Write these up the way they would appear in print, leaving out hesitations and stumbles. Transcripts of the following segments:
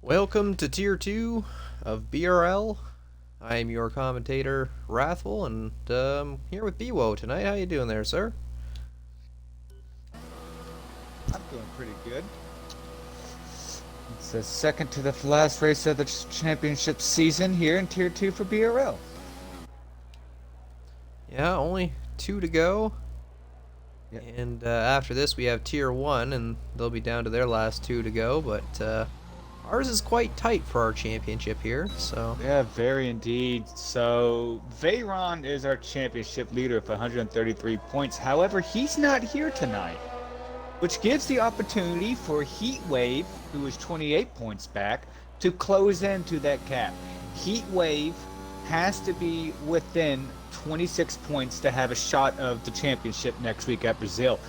Welcome to Tier 2 of BRL. I am your commentator, Wrathful, and here with BWO tonight. How you doing there, sir? I'm doing pretty good. It's the second to the last race of the championship season here in Tier 2 for BRL. Yeah, only 2 to go. Yep. And after this we have Tier 1, and they'll be down to their last 2 to go, but ours is quite tight for our championship here, so... Yeah, very indeed. So, Veyron is our championship leader with 133 points. However, he's not here tonight, which gives the opportunity for Heatwave, who is 28 points back, to close into that gap. Heatwave has to be within 26 points to have a shot of the championship next week at Brazil.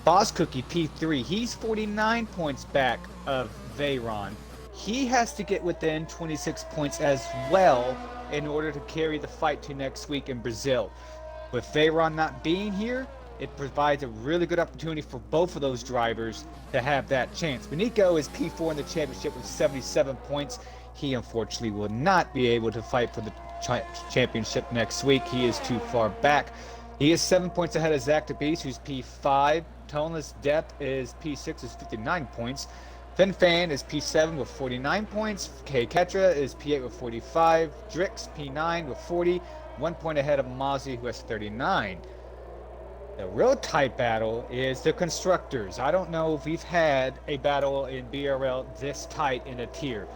Boss Cookie P3, he's 49 points back of Veyron. He has to get within 26 points as well in order to carry the fight to next week in Brazil. With Veyron not being here, it provides a really good opportunity for both of those drivers to have that chance. Benico is P4 in the championship with 77 points. He unfortunately will not be able to fight for the championship next week. He is too far back. He is 7 points ahead of Zach the Beast, who's P5. Toneless Depth is P6 is 59 points. FinFan is P7 with 49 points. K Ketra is P8 with 45. Drix P9 with 40. 1 point ahead of Mozzie, who has 39. The real tight battle is the constructors. I don't know if we've had a battle in BRL this tight in a tier.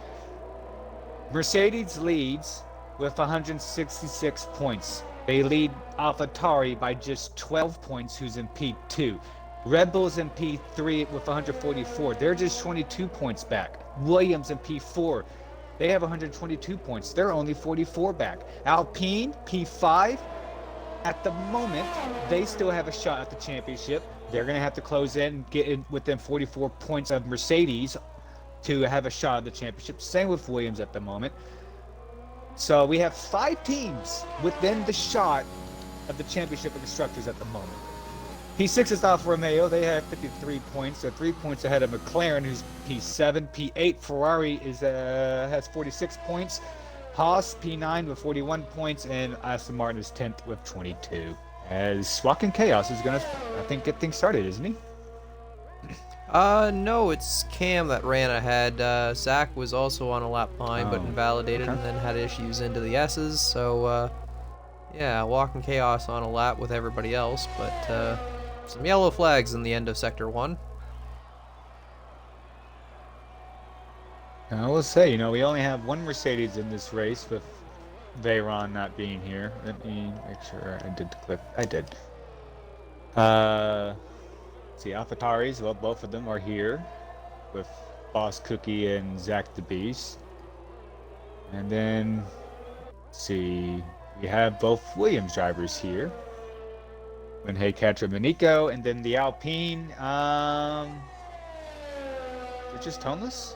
Mercedes leads with 166 points. They lead AlphaTauri by just 12 points, who's in P2. Red Bull's in P3 with 144. They're just 22 points back. Williams in P4. They have 122 points. They're only 44 back. Alpine, P5. At the moment, they still have a shot at the championship. They're going to have to close in and get in within 44 points of Mercedes to have a shot at the championship. Same with Williams at the moment. So we have 5 teams within the shot of the championship of constructors at the moment. P6 is Alfa Romeo. They have 53 points. They're 3 points ahead of McLaren, who's P7. P8, Ferrari has 46 points. Haas, P9 with 41 points, and Aston Martin is 10th with 22. As Walking Chaos is going to, I think, get things started, isn't he? No, it's Cam that ran ahead. Zach was also on a lap behind, but invalidated and then had issues into the S's, so, yeah, Walking Chaos on a lap with everybody else, but, some yellow flags in the end of Sector 1. I will say, we only have one Mercedes in this race with Veyron not being here. Let me make sure I did click. I did. See, AlphaTauris, well, both of them are here with Boss Cookie and Zach the Beast. And then, let's see, we have both Williams drivers here. When Heycatra Manico, and then the Alpine, they're just toneless?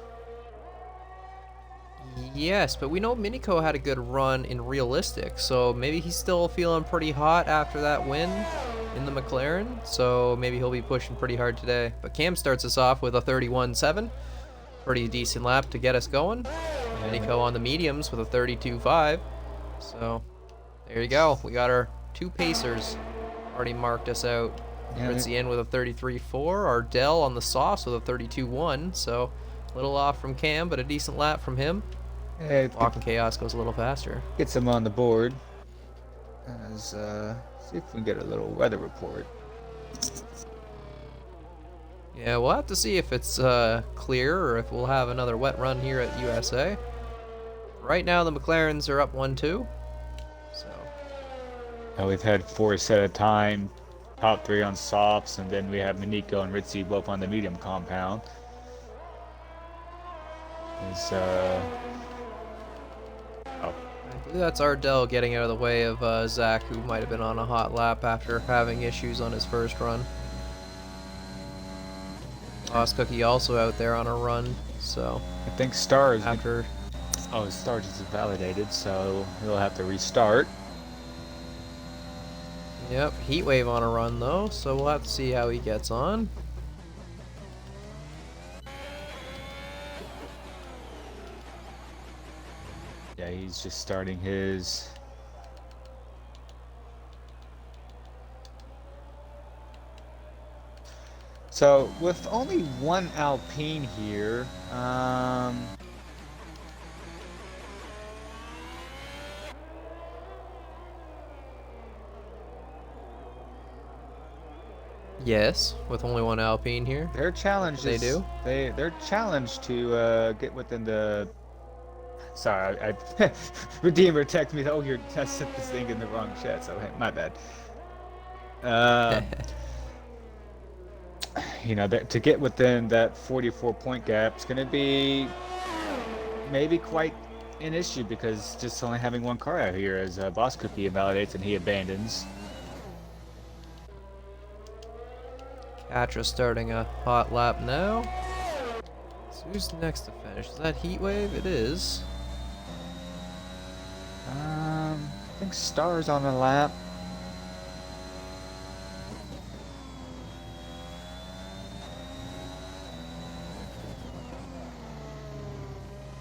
Yes, but we know Minico had a good run in Realistic, so maybe he's still feeling pretty hot after that win in the McLaren, so maybe he'll be pushing pretty hard today. But Cam starts us off with a 31.7, pretty decent lap to get us going. Minico on the mediums with a 32.5, so there you go. We got our 2 Pacers already marked us out. Ritzy in with a 33.4, Ardell on the softs with a 32.1, so a little off from Cam, but a decent lap from him. Walking Chaos goes a little faster. Gets him on the board. As, see if we can get a little weather report. Yeah, we'll have to see if it's clear or if we'll have another wet run here at USA. Right now the McLarens are up 1-2. So Now we've had 4 set at a time, top 3 on softs, and then we have Manico and Ritzy both on the medium compound. I believe that's Ardell getting out of the way of Zach, who might have been on a hot lap after having issues on his first run. Boss Cookie also out there on a run, so I think Stars after Stars is validated, so he'll have to restart. Yep, Heatwave on a run though, so we'll have to see how he gets on. he's just starting his. So with only one Alpine here, Yes, with only one Alpine here. their challenge They is do? they're challenged to get within the. Sorry, I Redeemer texted me. Oh, I sent this thing in the wrong chat. So hey, my bad. You know, to get within that 44-point gap is going to be maybe quite an issue because just only having one car out here as Boss Cookie invalidates and he abandons. Catra starting a hot lap now. So who's next to finish? Is that Heatwave? It is. I think Star's on the lap.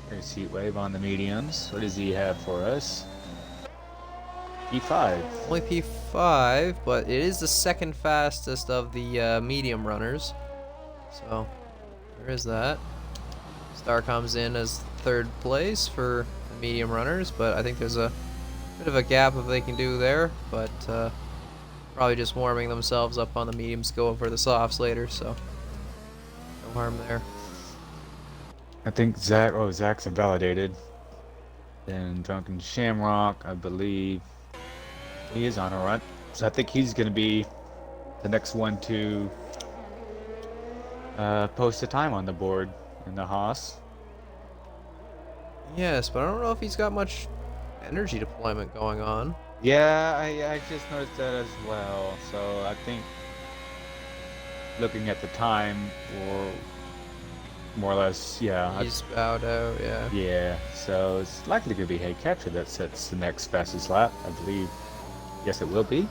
There's Heatwave on the mediums. What does he have for us? P5. Only P5, but it is the second fastest of the medium runners. So there is that. Star comes in as third place for the medium runners, but I think there's a bit of a gap if they can do there, but probably just warming themselves up on the mediums, go over the softs later, so no harm there. I think Zach's invalidated. Then Drunken Shamrock, I believe he is on a run. So I think he's going to be the next one to post a time on the board in the Haas. Yes, but I don't know if he's got much energy deployment going on. Yeah, I just noticed that as well. So I think looking at the time, or more or less, yeah. He's bowed out, yeah. Yeah, so it's likely going to be Hey Catcher that sets the next fastest lap, I believe. Yes, it will be.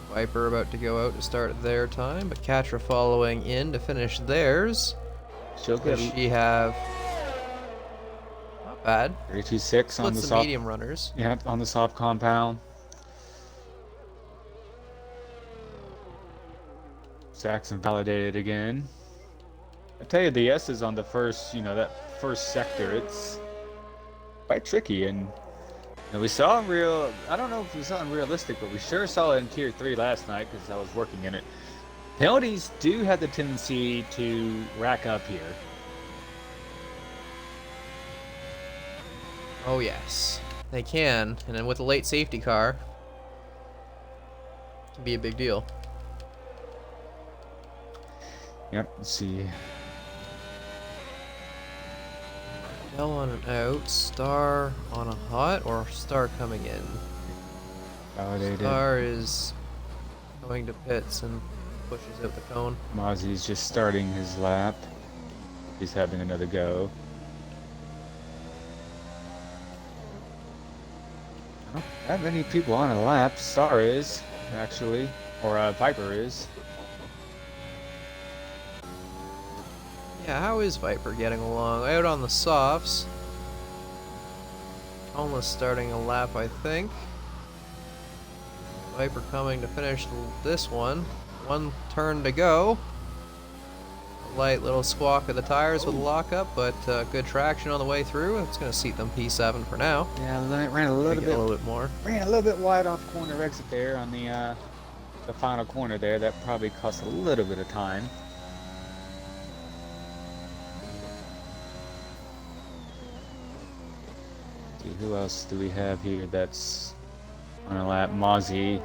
Viper about to go out to start their time, but Catra following in to finish theirs. She'll get Does she have... Not bad. 32.6 on the soft medium runners. Yeah, on the soft compound. Saxon validated again. I tell you, the S's on the first, that first sector, it's quite tricky, and we saw I don't know if we saw in realistic, but we sure saw it in Tier 3 last night because I was working in it. Penalties do have the tendency to rack up here. Oh yes, they can, and then with a late safety car, it can be a big deal. Yep, let's see. Bell on an out, Star on a hot, or Star coming in? Validated. Star is going to pits and pushes out the cone. Mozzie's just starting his lap. He's having another go. I don't have many people on a lap. Star is, actually. Or Viper is. Yeah, how is Viper getting along? Out on the softs. Almost starting a lap, I think. Viper coming to finish this one. One turn to go. A light little squawk of the tires with a lockup, but good traction on the way through. It's going to seat them P7 for now. Yeah, ran a little bit more. Ran a little bit wide off corner exit there on the final corner there. That probably cost a little bit of time. See, who else do we have here that's on a lap? Mozzie.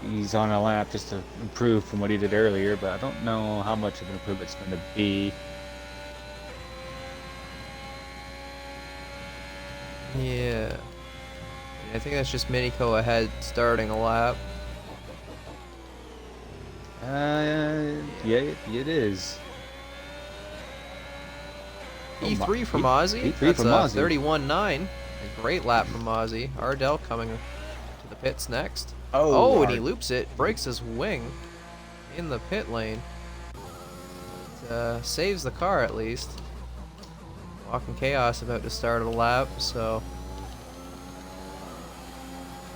He's on a lap just to improve from what he did earlier, but I don't know how much of an improvement it's going to be. Yeah. I think that's just Minico ahead starting a lap. Yeah, it is. E3 from Ozzy. E3 That's from Ozzy. 31.9. A great lap from Ozzy. Ardell coming to the pits next. Oh, and he loops it, breaks his wing in the pit lane. saves the car at least. Walking Chaos about to start a lap, so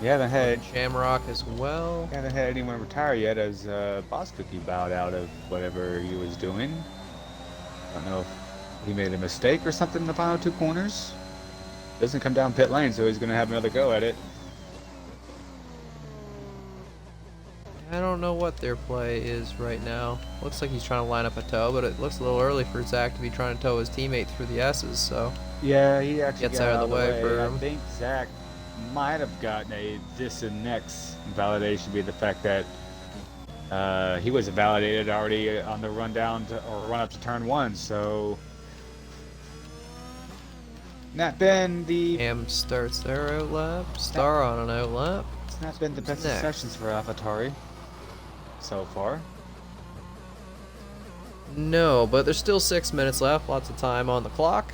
We haven't had Shamrock as well. anyone retire yet, as Boss Cookie bowed out of whatever he was doing. I don't know if he made a mistake or something in the final 2 corners. Doesn't come down pit lane, so he's going to have another go at it. I don't know what their play is right now. Looks like he's trying to line up a tow, but it looks a little early for Zach to be trying to tow his teammate through the S's, so Yeah, he actually gets got out of the way for him. I think Zach might have gotten a this and next validation, be the fact that he was validated already on the run down to, or run up to turn 1, so not been the Cam starts their out lap. Star on an out lap. it's not been the best of Next. sessions for AlphaTauri so far. No, but there's still 6 minutes left. Lots of time on the clock.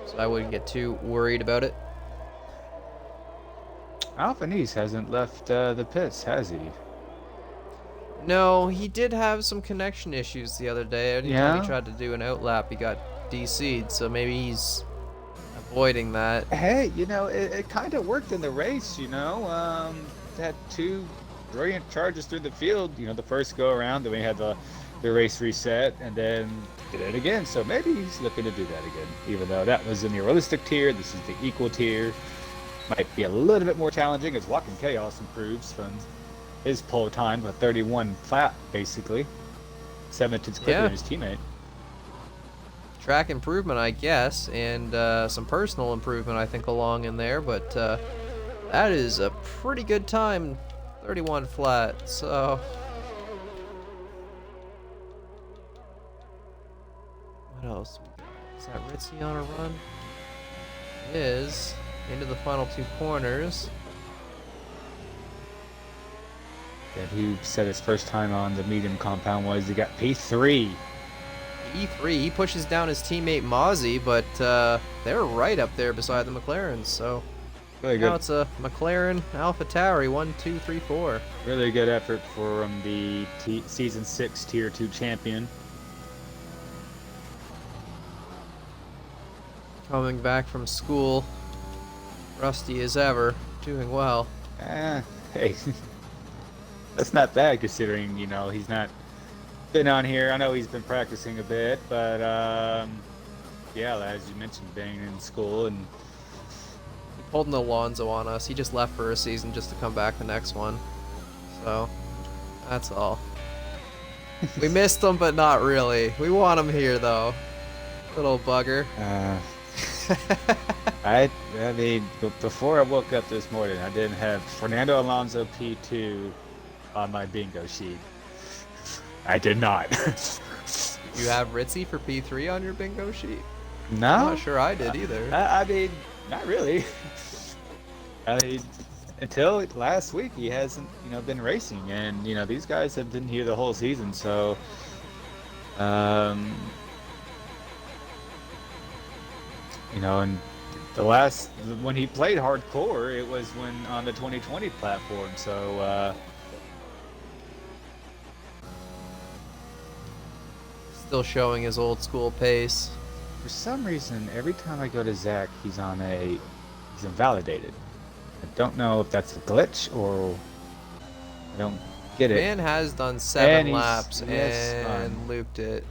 So I wouldn't get too worried about it. Alpha Nice hasn't left the pits, has he? No, he did have some connection issues the other day. Anytime Yeah? he tried to do an out lap, he got DC'd, so maybe he's avoiding that. Hey, it kind of worked in the race, had 2 brilliant charges through the field, the first go around, then we had the race reset, and then did it again. So maybe he's looking to do that again, even though that was in the realistic tier. This is the equal tier. Might be a little bit more challenging as Walking Chaos improves from his pole time to 31 flat, basically. 17th quicker than his teammate. Track improvement, I guess, and some personal improvement, I think, along in there, but that is a pretty good time, 31 flat, so... What else? Is that Ritzy on a run? It is. Into the final 2 corners. And he said his first time on the medium compound was he got P3. E3, he pushes down his teammate Mozzie, but they're right up there beside the McLarens, so Really now good. it's a McLaren AlphaTauri 1, 2, 3, 4. Really good effort from the Season 6 Tier 2 champion. Coming back from school, rusty as ever, doing well. Hey, that's not bad considering, he's not been on here. I know he's been practicing a bit, but yeah, as you mentioned, being in school and He pulled an Alonso on us. He just left for a season just to come back the next one. So, that's all. We missed him, but not really. We want him here, though. Little bugger. I mean, before I woke up this morning, I didn't have Fernando Alonso P2 on my bingo sheet. I did not. You have Ritzy for P3 on your bingo sheet? No? I'm not sure I did either. I mean, not really. I mean, until last week, he hasn't, been racing, and these guys have been here the whole season. So, and when he played hardcore, it was when on the 2020 platform. So, Still showing his old school pace. for some reason, every time I go to Zach, he's invalidated. I don't know if that's a glitch or I don't get it. Man has done 7 And laps yes, and looped it.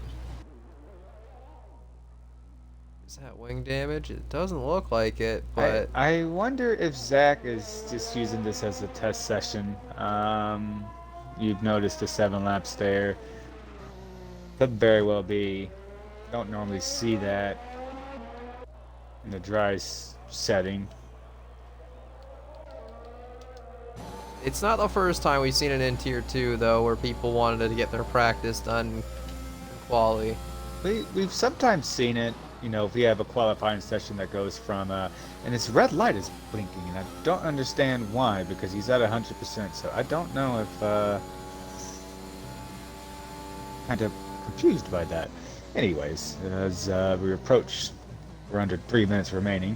Is that wing damage? It doesn't look like it, but I wonder if Zach is just using this as a test session. You've noticed the 7 laps there. Could very well be. Don't normally see that in the dry setting. it's not the first time we've seen it in Tier 2, though, where people wanted to get their practice done in quali. We've sometimes seen it, if we have a qualifying session that goes from, and his red light is blinking, and I don't understand why, because he's at 100%, so I don't know if, kind of confused by that. Anyways, as we approach, we're under 3 minutes remaining.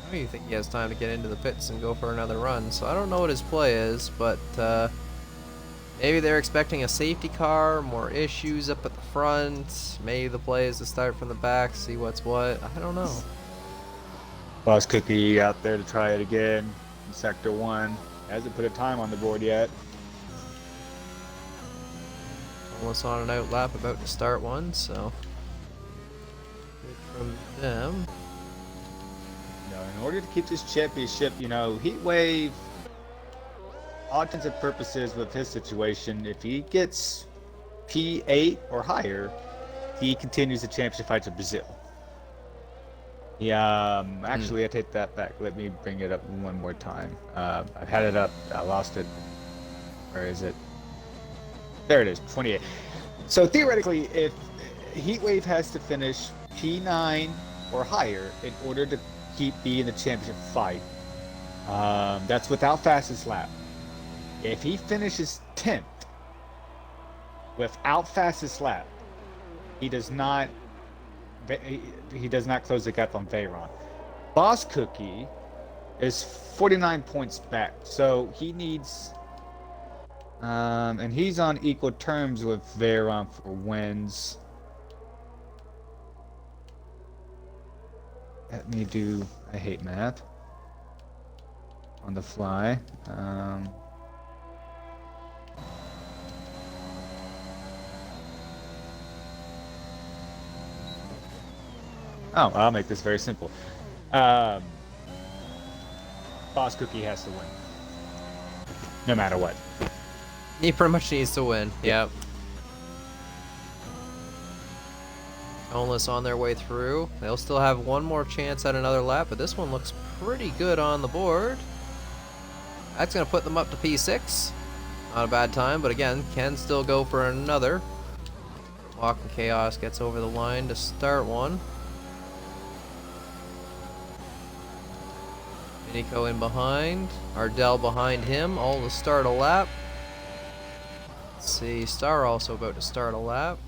I don't even think he has time to get into the pits and go for another run, so I don't know what his play is, but Maybe they're expecting a safety car, more issues up at the front. Maybe the play is to start from the back, see what's what. I don't know. Boss Cookie out there to try it again in Sector 1. Hasn't put a time on the board yet. Almost on an out lap, about to start one, so good from them. In order to keep this championship, Heat Wave, all intents and purposes with his situation, if he gets P8 or higher, he continues the championship fight to Brazil. Yeah, actually, I take that back. Let me bring it up one more time. I've had it up. I lost it. Where is it? There it is, 28. So theoretically, if Heatwave has to finish P9 or higher in order to be in the championship fight, that's without fastest lap. If he finishes 10th without fastest lap, he does not close the gap on Veyron. Boss Cookie is 49 points back, so he needs, and he's on equal terms with Veyron for wins. Let me do, I hate math on the fly. Oh, I'll make this very simple. Boss Cookie has to win. No matter what. He pretty much needs to win. Yep. Toneless on their way through. They'll still have one more chance at another lap, but this one looks pretty good on the board. That's going to put them up to P6. Not a bad time, but again, can still go for another. Walking Chaos gets over the line to start one. Minico in behind. Ardell behind him, all to start a lap. Let's see, Star also about to start a lap.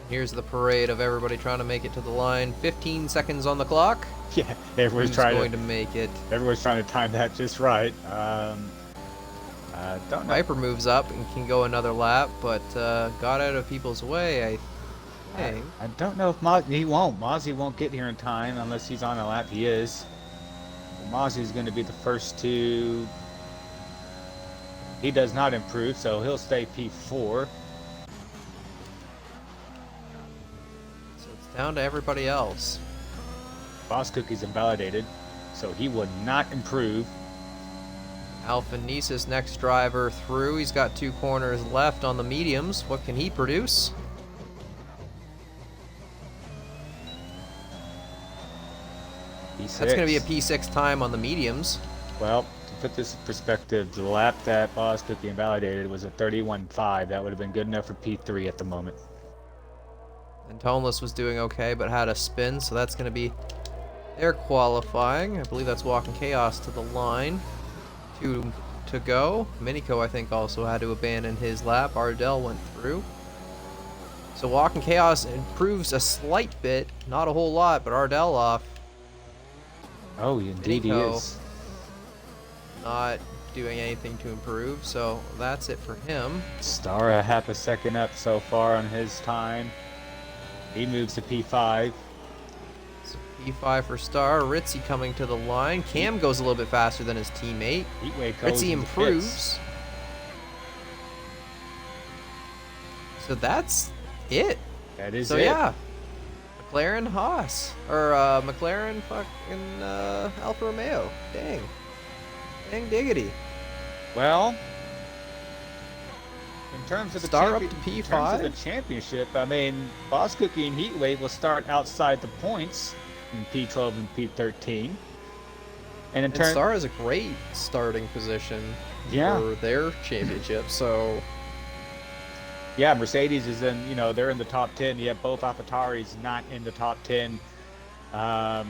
Here's the parade of everybody trying to make it to the line. 15 seconds on the clock. Yeah, everyone's going to make it. Everyone's trying to time that just right. Don't know. Viper moves up and can go another lap, but got out of people's way, I think. I don't know if Mozzie won't get here in time unless he's on a lap. He is. Mozzie's going to be the first to. He does not improve, so he'll stay P4. So it's down to everybody else. Boss Cookie's invalidated, so he would not improve. Alphanesis next driver through. He's got 2 corners left on the mediums. What can he produce? P6. That's going to be a P6 time on the mediums. Well, to put this in perspective, the lap that Boss Cookie invalidated was a 31.5. That would have been good enough for P3 at the moment. And Toneless was doing okay, but had a spin, so that's going to be their qualifying. I believe that's Walking Chaos to the line. 2 to go. Minico, I think, also had to abandon his lap. Ardell went through. So Walking Chaos improves a slight bit, not a whole lot, but Ardell off. Oh, indeed he Minico is. Not doing anything to improve, so that's it for him. Star a half a second up so far on his time. He moves to P5. So P5 for Star. Ritzy coming to the line. Cam goes a little bit faster than his teammate. Heatwave goes Ritzy into improves. pits. So that's it. That is So it. yeah, McLaren Haas or McLaren fucking Alfa Romeo. Dang diggity. Well, in terms of the Star up to in terms of P5. the championship, I mean, Boss Cookie and Heatwave will start outside the points in P12 and P13. And in And terms, Star is a great starting position Yeah. for their championship. So yeah, Mercedes is in. They're in the top 10. Yet both AlphaTauris not in the top 10. I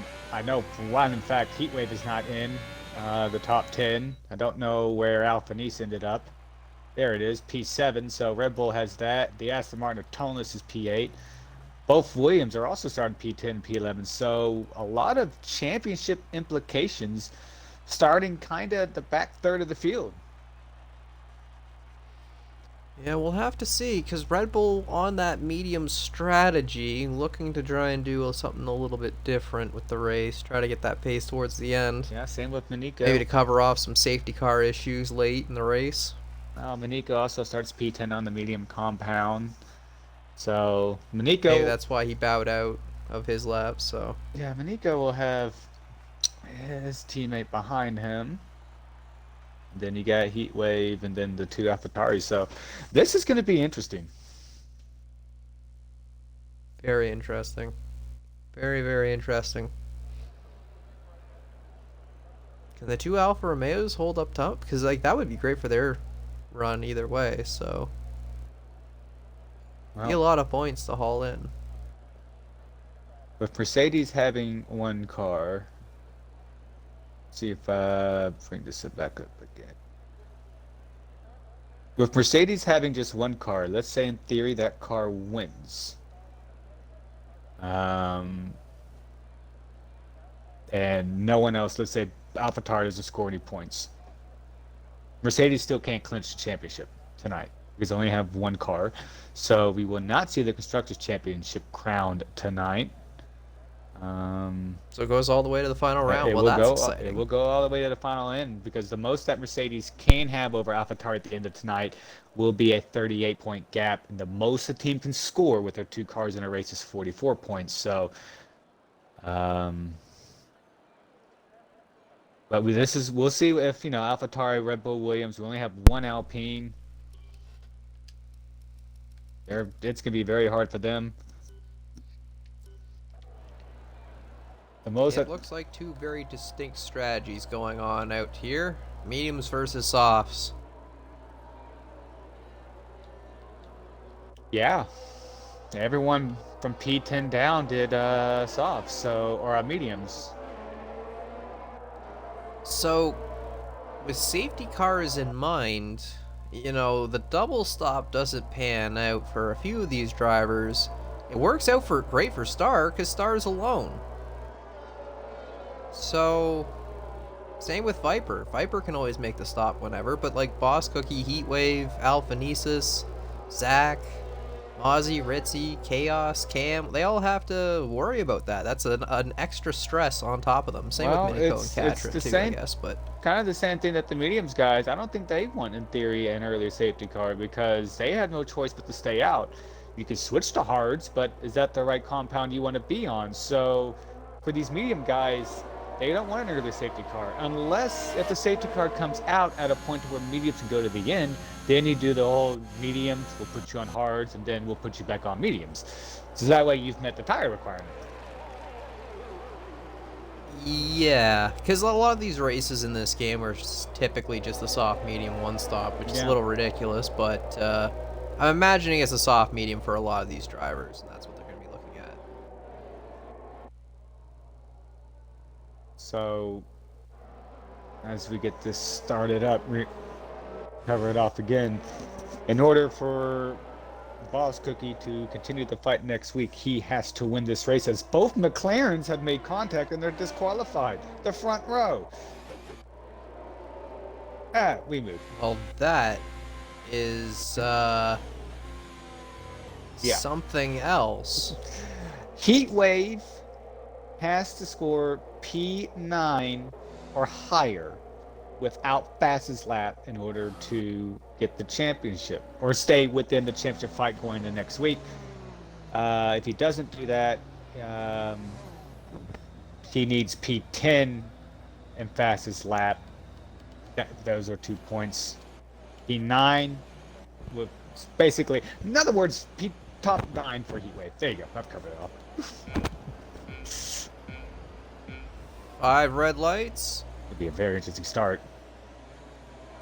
know one, in fact, Heatwave is not in the top 10. I don't know where Alphanese ended up. There it is, P7. So Red Bull has that. The Aston Martin of Toneless is P8. Both Williams are also starting P10 and P11, so a lot of championship implications starting kind of the back third of the field. Yeah, we'll have to see, because Red Bull on that medium strategy, looking to try and do something a little bit different with the race, try to get that pace towards the end. Yeah, same with Manico. Maybe to cover off some safety car issues late in the race. Manico also starts P10 on the medium compound. So Maybe Manico, that's why he bowed out of his lap, so. yeah, Manico will have his teammate behind him. Then you got Heat Wave and then the two AlphaTauri. So this is going to be interesting. Very interesting. Very, very interesting. Can the two Alfa Romeos hold up top? Because like that would be great for their run either way. So be a lot of points to haul in. With Mercedes having one car, see if I bring this back up again. With Mercedes having just one car, let's say in theory that car wins. And no one else, let's say AlphaTauri doesn't score any points. Mercedes still can't clinch the championship tonight because they only have one car. So we will not see the Constructors' Championship crowned tonight. So it goes all the way to the final round. Well, that's exciting. It will go all the way to the final end because the most that Mercedes can have over AlphaTauri at the end of tonight will be a 38-point gap, and the most the team can score with their two cars in a race is 44 points. So, but we'll see if AlphaTauri, Red Bull, Williams. We only have one Alpine. It's gonna be very hard for them. It looks like two very distinct strategies going on out here. Mediums versus softs. Yeah. Everyone from P10 down did softs, or mediums. So, with safety cars in mind, the double stop doesn't pan out for a few of these drivers. It works out great for Star, because Star's alone. So, same with Viper. Viper can always make the stop whenever, but like Boss Cookie, Heatwave, Alphanesis, Zach, Mozzie, Ritzy, Chaos, Cam, they all have to worry about that. That's an extra stress on top of them. Same with Minico and Catra too, I guess. But kind of the same thing that the mediums guys, I don't think they want, in theory, an earlier safety car because they had no choice but to stay out. You could switch to hards, but is that the right compound you want to be on? So for these medium guys, they don't want an early safety car unless if the safety car comes out at a point where mediums can go to the end. Then you do the whole mediums, we'll put you on hards, and then we'll put you back on mediums. So that way you've met the tire requirement. Yeah, because a lot of these races in this game are typically just a soft medium one stop, which is a little ridiculous, but I'm imagining it's a soft medium for a lot of these drivers, and that's what they're going to be looking at. So, as we get this started up, cover it off again. In order for Boss Cookie to continue the fight next week, he has to win this race, as both McLarens have made contact and they're disqualified. The front row. We moved. Well, that is something else. Heatwave has to score P9 or higher without fastest lap in order to get the championship or stay within the championship fight going into next week. If he doesn't do that, he needs P10 and fastest lap. Those are 2 points. P9 with basically, in other words, top 9 for Heatwave. There you go. I've covered it all. 5 red lights. It'd be a very interesting start.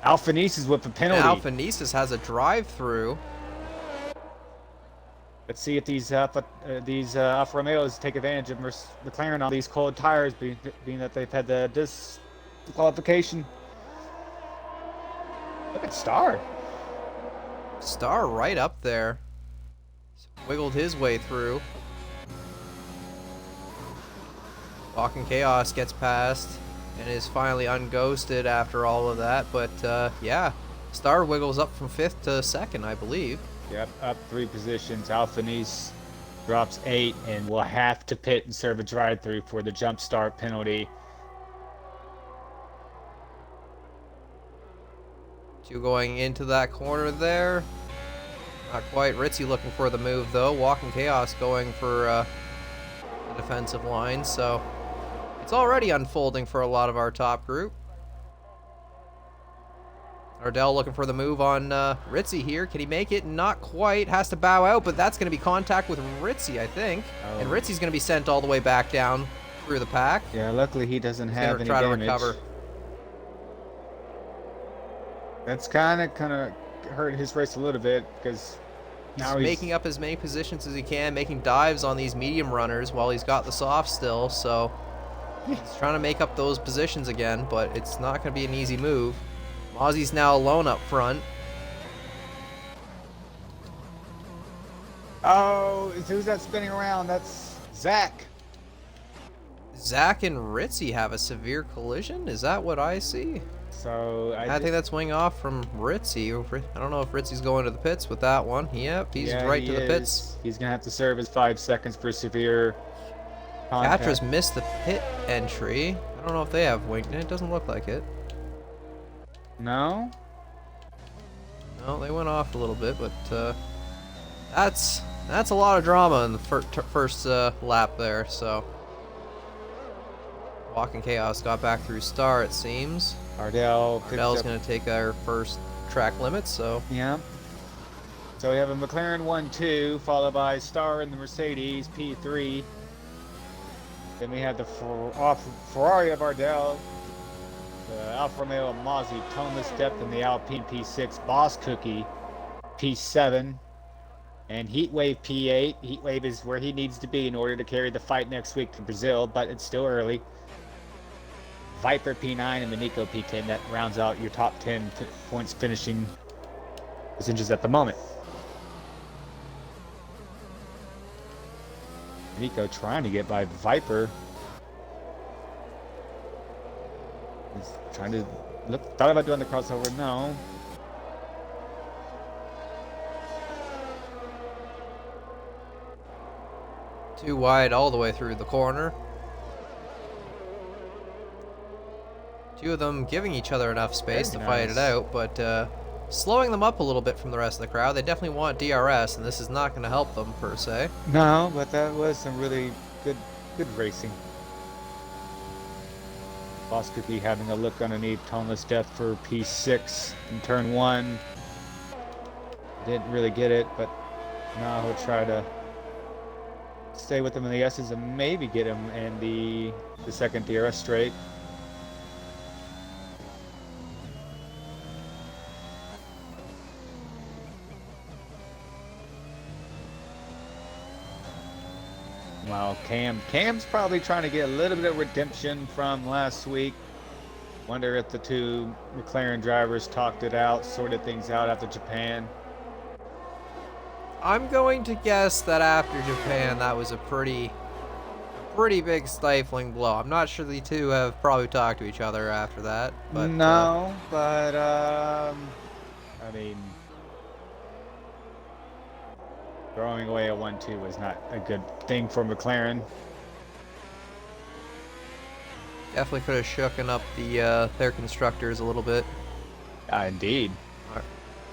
Alphanesis with a penalty. Alphanesis has a drive-through. Let's see if these Alfa Romeos take advantage of McLaren on these cold tires, being that they've had the disqualification. Look at Star. Star right up there. Wiggled his way through. Walking Chaos gets past and is finally unghosted after all of that. But yeah, Star wiggles up from 5th to 2nd, I believe. Yep, up 3 positions. Alphanese drops 8 and will have to pit and serve a drive-through for the jump start penalty. 2 going into that corner there. Not quite. Ritzy looking for the move though. Walking Chaos going for the defensive line. So it's already unfolding for a lot of our top group. Ardell looking for the move on Ritzy here. Can he make it? Not quite. Has to bow out, but that's going to be contact with Ritzy, I think. Oh. And Ritzy's going to be sent all the way back down through the pack. Yeah, luckily he doesn't have any try damage. To recover. That's kind of hurt his race a little bit because now he's making up as many positions as he can, making dives on these medium runners while he's got the soft still. So he's trying to make up those positions again, but it's not going to be an easy move. Mozzie's now alone up front. Oh, who's that spinning around? That's Zach. Zach and Ritzy have a severe collision? Is that what I see? So I think that's wing off from Ritzy. I don't know if Ritzy's going to the pits with that one. Yep, he's right to the pits. He's going to have to serve his 5 seconds for severe contact. Catra's missed the pit entry. I don't know if they have wing. It doesn't look like it. No? No, they went off a little bit, but that's a lot of drama in the first lap there. So Walking Chaos got back through Star, it seems. Ardell's going to take our first track limit, so. Yeah. So we have a McLaren 1-2, followed by Star in the Mercedes P3. Then we have the Ferrari of Ardell, the Alfa Romeo of Mozzie, Toneless Depth in the Alpine P6, Boss Cookie P7, and Heatwave P8. Heatwave is where he needs to be in order to carry the fight next week to Brazil, but it's still early. Viper P9 and the Nico P10. That rounds out your top 10 points finishing positions at the moment. Nico trying to get by Viper. He's trying to thought about doing the crossover. No. Too wide all the way through the corner. Two of them giving each other enough space to fight it out, but slowing them up a little bit from the rest of the crowd. They definitely want DRS, and this is not going to help them per se. No, but that was some really good racing. Boss could be having a look underneath Toneless Depth for P6 in turn 1. Didn't really get it, but now he'll try to stay with him in the S's and maybe get him in the second DRS straight. Wow, Cam's probably trying to get a little bit of redemption from last week. Wonder if the two McLaren drivers talked it out, sorted things out after Japan. I'm going to guess that after Japan, that was a pretty big stifling blow. I'm not sure the two have probably talked to each other after that. But, no, but I mean, throwing away a 1-2 was not a good thing for McLaren. Definitely could have shooken up their constructors a little bit. Indeed.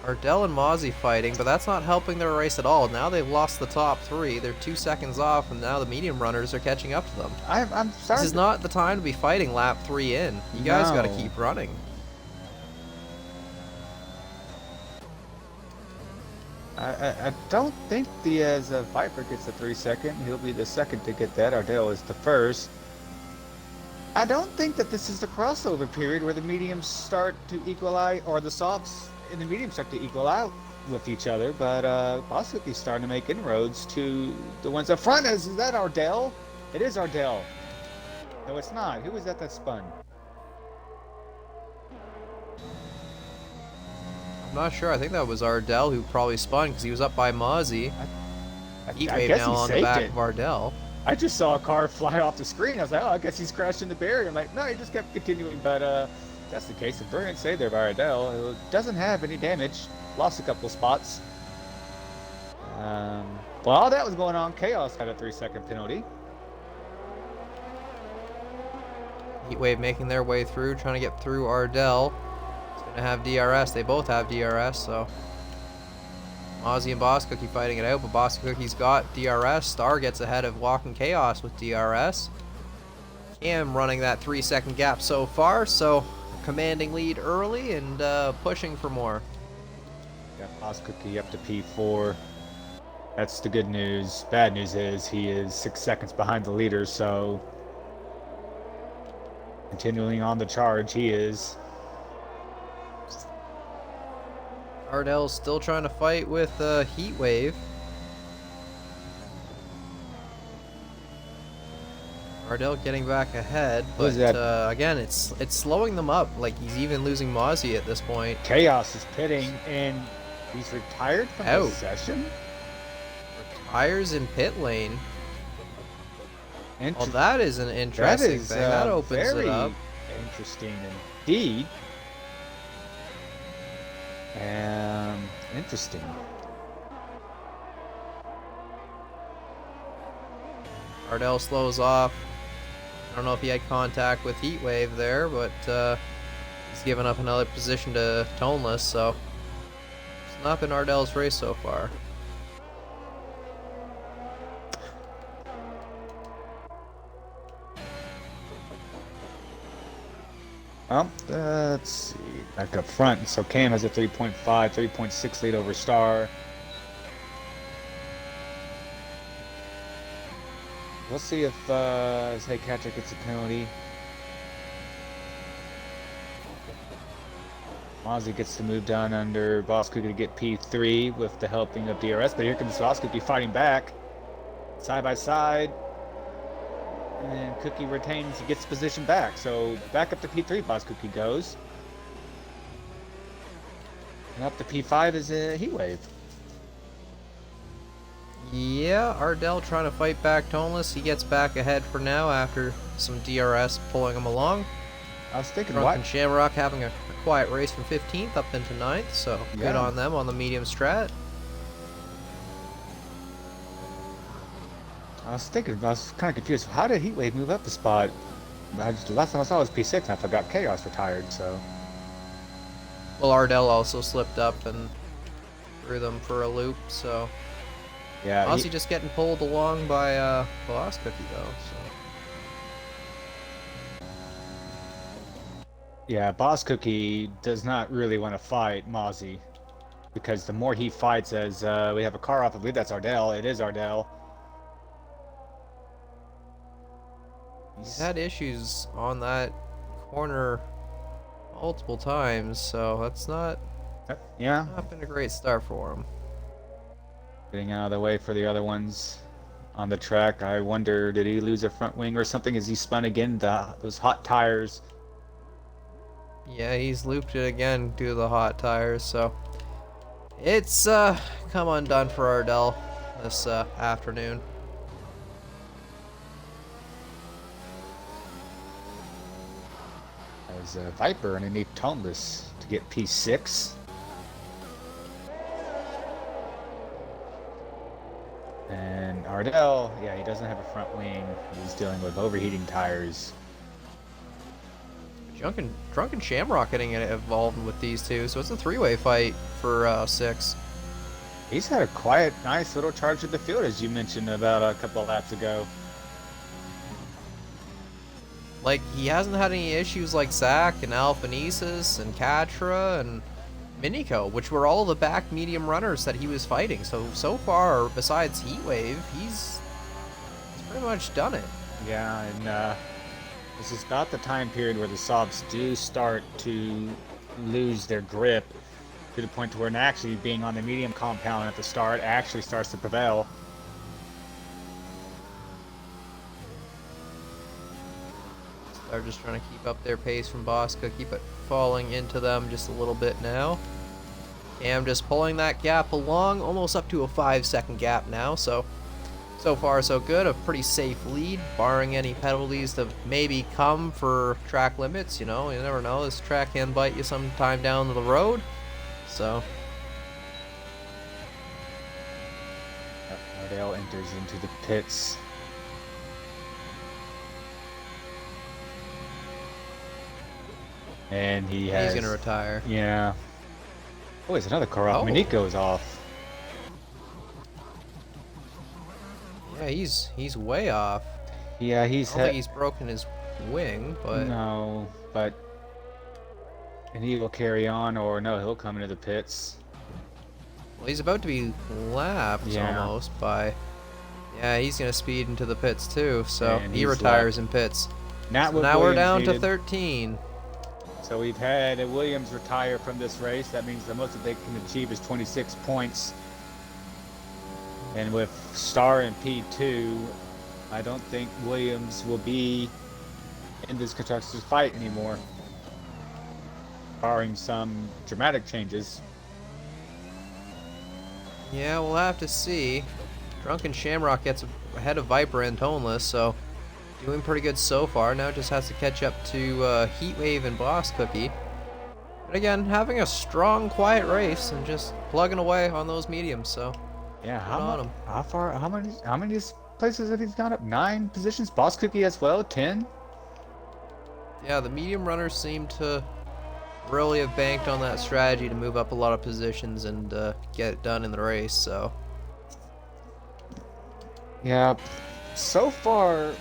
Ardell and Mozzie fighting, but that's not helping their race at all. Now they've lost the top 3. They're 2 seconds off, and now the medium runners are catching up to them. I'm sorry. This is not the time to be fighting lap 3 in. You guys got to keep running. I don't think Diaz Viper gets the 3 second. He'll be the second to get that. Ardell is the first. I don't think that this is the crossover period where the mediums start to equalize, or the softs in the mediums start to equal out with each other. But Bosuki's starting to make inroads to the ones up front. Is that Ardell? It is Ardell. No, it's not. Who was that spun? I'm not sure. I think that was Ardell who probably spun because he was up by Mozzie. Heatwave now on the back of Ardell. I just saw a car fly off the screen. I was like, oh, I guess he's crashed in the barrier. I'm like, no, he just kept continuing. But that's the case. A brilliant save there by Ardell, who doesn't have any damage. Lost a couple spots. While all that was going on, Chaos had a 3-second penalty. Heatwave making their way through, trying to get through Ardell. He's going to have DRS. They both have DRS, so Ozzy and Boss Cookie fighting it out, but Boss Cookie's got DRS. Star gets ahead of Walking Chaos with DRS. Cam running that 3-second gap so far, so commanding lead early and pushing for more. Got Boss Cookie up to P4. That's the good news. Bad news is he is 6 seconds behind the leader, so continuing on the charge, he is. Ardell's still trying to fight with Heatwave. Ardell getting back ahead, but again, it's slowing them up. Like, he's even losing Mozzie at this point. Chaos is pitting, and he's retired from the session. Retires in pit lane. Well, that is an interesting thing. That opens it up. Interesting indeed. Interesting. Ardell slows off. I don't know if he had contact with Heatwave there, but he's given up another position to Toneless, so it's not been Ardell's race so far. Let's see. Back up front. So Cam has a 3.5, 3.6 lead over Star. We'll see if Catcher gets a penalty. Mozzie gets to move down under Boss Cookie to get P3 with the helping of DRS, but here comes Boss Cookie fighting back. Side by side. And Cookie retains, he gets position back. So back up to P3, Boss Cookie goes. And up to P5 is a Heatwave. Yeah, Ardell trying to fight back Toneless. He gets back ahead for now after some DRS pulling him along. I was thinking, Drunken Shamrock having a quiet race from 15th up into 9th, so good on them on the medium strat. I was kind of confused. How did Heatwave move up the spot? The last time I saw was P6, and I forgot Chaos retired, so. Well, Ardell also slipped up and threw them for a loop, so. Yeah. Ozzy just getting pulled along by Boss Cookie, though, so. Yeah, Boss Cookie does not really want to fight Mozzie, because the more he fights, as we have a car off, I believe that's Ardell. It is Ardell. He's had issues on that corner multiple times, so that's not been a great start for him. Getting out of the way for the other ones on the track. I wonder, did he lose a front wing or something as he spun again? Those hot tires. Yeah, he's looped it again due to the hot tires, so it's come undone for Ardell this afternoon. There's a Viper underneath Toneless to get P6. And Ardell, yeah, he doesn't have a front wing. He's dealing with overheating tires. Drunken Shamrock getting involved with these two, so it's a three-way fight for 6. He's had a quiet, nice little charge of the field, as you mentioned about a couple of laps ago. Like, he hasn't had any issues like Zach and Alphanesis and Katra and Minico, which were all the back medium runners that he was fighting. So far, besides Heatwave, he's pretty much done it. Yeah, and this is about the time period where the Sobs do start to lose their grip to the point to where actually being on the medium compound at the start actually starts to prevail. They're just trying to keep up their pace from Boss Cookie, but falling into them just a little bit now. Cam just pulling that gap along, almost up to a 5-second gap now, so So far, so good. A pretty safe lead, barring any penalties to maybe come for track limits. You know, you never know. This track can bite you sometime down the road. So, Ardell enters into the pits. And he's going to retire. Yeah. Oh, it's another car off. Oh. Miniko's off. Yeah, he's way off. Yeah, I don't think he's broken his wing, but no, but and he will carry on, or no, he'll come into the pits. well, he's about to be lapped almost by. Yeah, he's gonna speed into the pits too, so And he he's retires in pits. Not So what now we're Williams down to needed. 13. So we've had Williams retire from this race. That means the most that they can achieve is 26 points. And with Star in P2, I don't think Williams will be in this constructors fight anymore, barring some dramatic changes. Yeah, we'll have to see. Drunken Shamrock gets ahead of Viper and Toneless, so doing pretty good so far. Now just has to catch up to Heatwave and Boss Cookie. But again, having a strong, quiet race and just plugging away on those mediums. So Yeah, how many places have he gone up? 9 positions. Boss Cookie as well, 10. yeah, the medium runners seem to really have banked on that strategy to move up a lot of positions and get it done in the race. So Yeah, so far,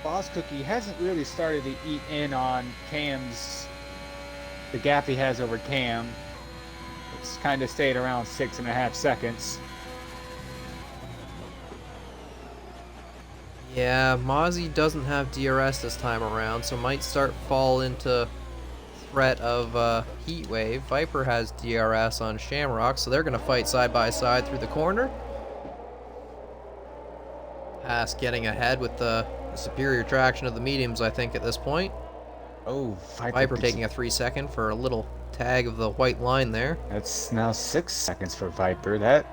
Boss Cookie hasn't really started to eat in on the gap he has over Cam. It's kind of stayed around 6.5 seconds. yeah, Mozzie doesn't have DRS this time around, so might start fall into threat of Heatwave. Viper has DRS on Shamrock, so they're going to fight side by side through the corner. Haas getting ahead with the superior traction of the mediums, I think, at this point. Oh, Viper taking a 3-second for a little tag of the white line there. That's now 6 seconds for Viper. That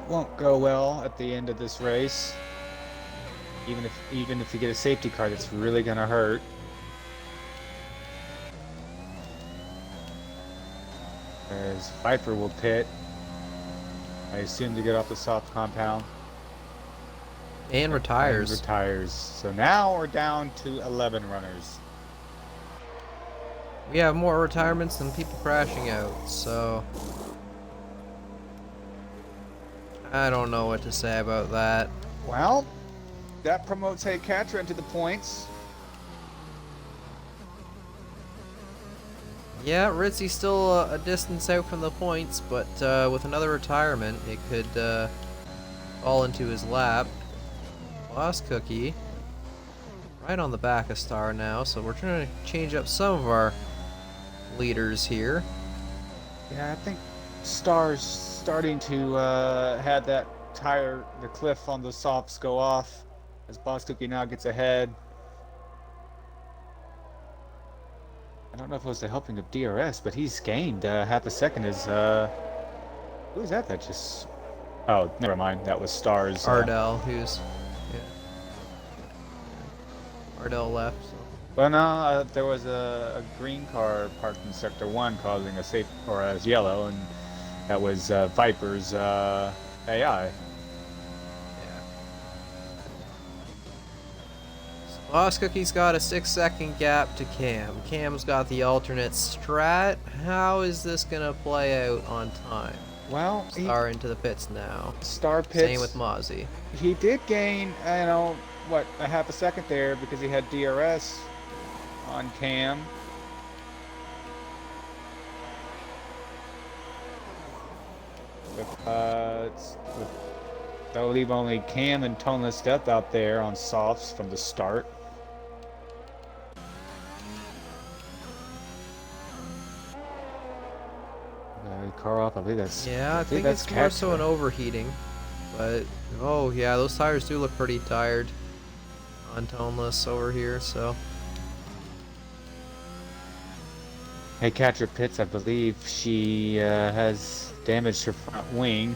won't go well at the end of this race. Even if you get a safety car, that's really gonna hurt. As Viper will pit, I assume to get off the soft compound. And retires. And retires. So now we're down to 11 runners. We have more retirements than people crashing out, so I don't know what to say about that. Well, that promotes Hey Catcher into the points. Yeah, Ritzy's still a distance out from the points, but with another retirement, it could fall into his lap. Boss Cookie right on the back of Star now, so we're trying to change up some of our leaders here. Yeah, I think Star's starting to have that the cliff on the softs go off as Boss Cookie now gets ahead. I don't know if it was the helping of DRS, but he's gained half a second as who is that just... Oh, never mind, that was Star's Ardell, who's Ardell left. So. Well, no, there was a green car parked in Sector 1 causing a safe, or as yellow, and that was Viper's AI. Yeah. So Boss Cookie's got a 6-second gap to Cam. Cam's got the alternate strat. How is this gonna play out on time? Well, Star into the pits now. Star pits. Same with Mozzie. He did gain, a half a second there because he had DRS on Cam. That'll leave only Cam and Toneless Death out there on softs from the start. Car off, I believe that's... Yeah, I think it's more so an overheating. But, oh yeah, those tires do look pretty tired on Toneless over here, so... Hey, Catcher Pitts, I believe she has damaged her front wing.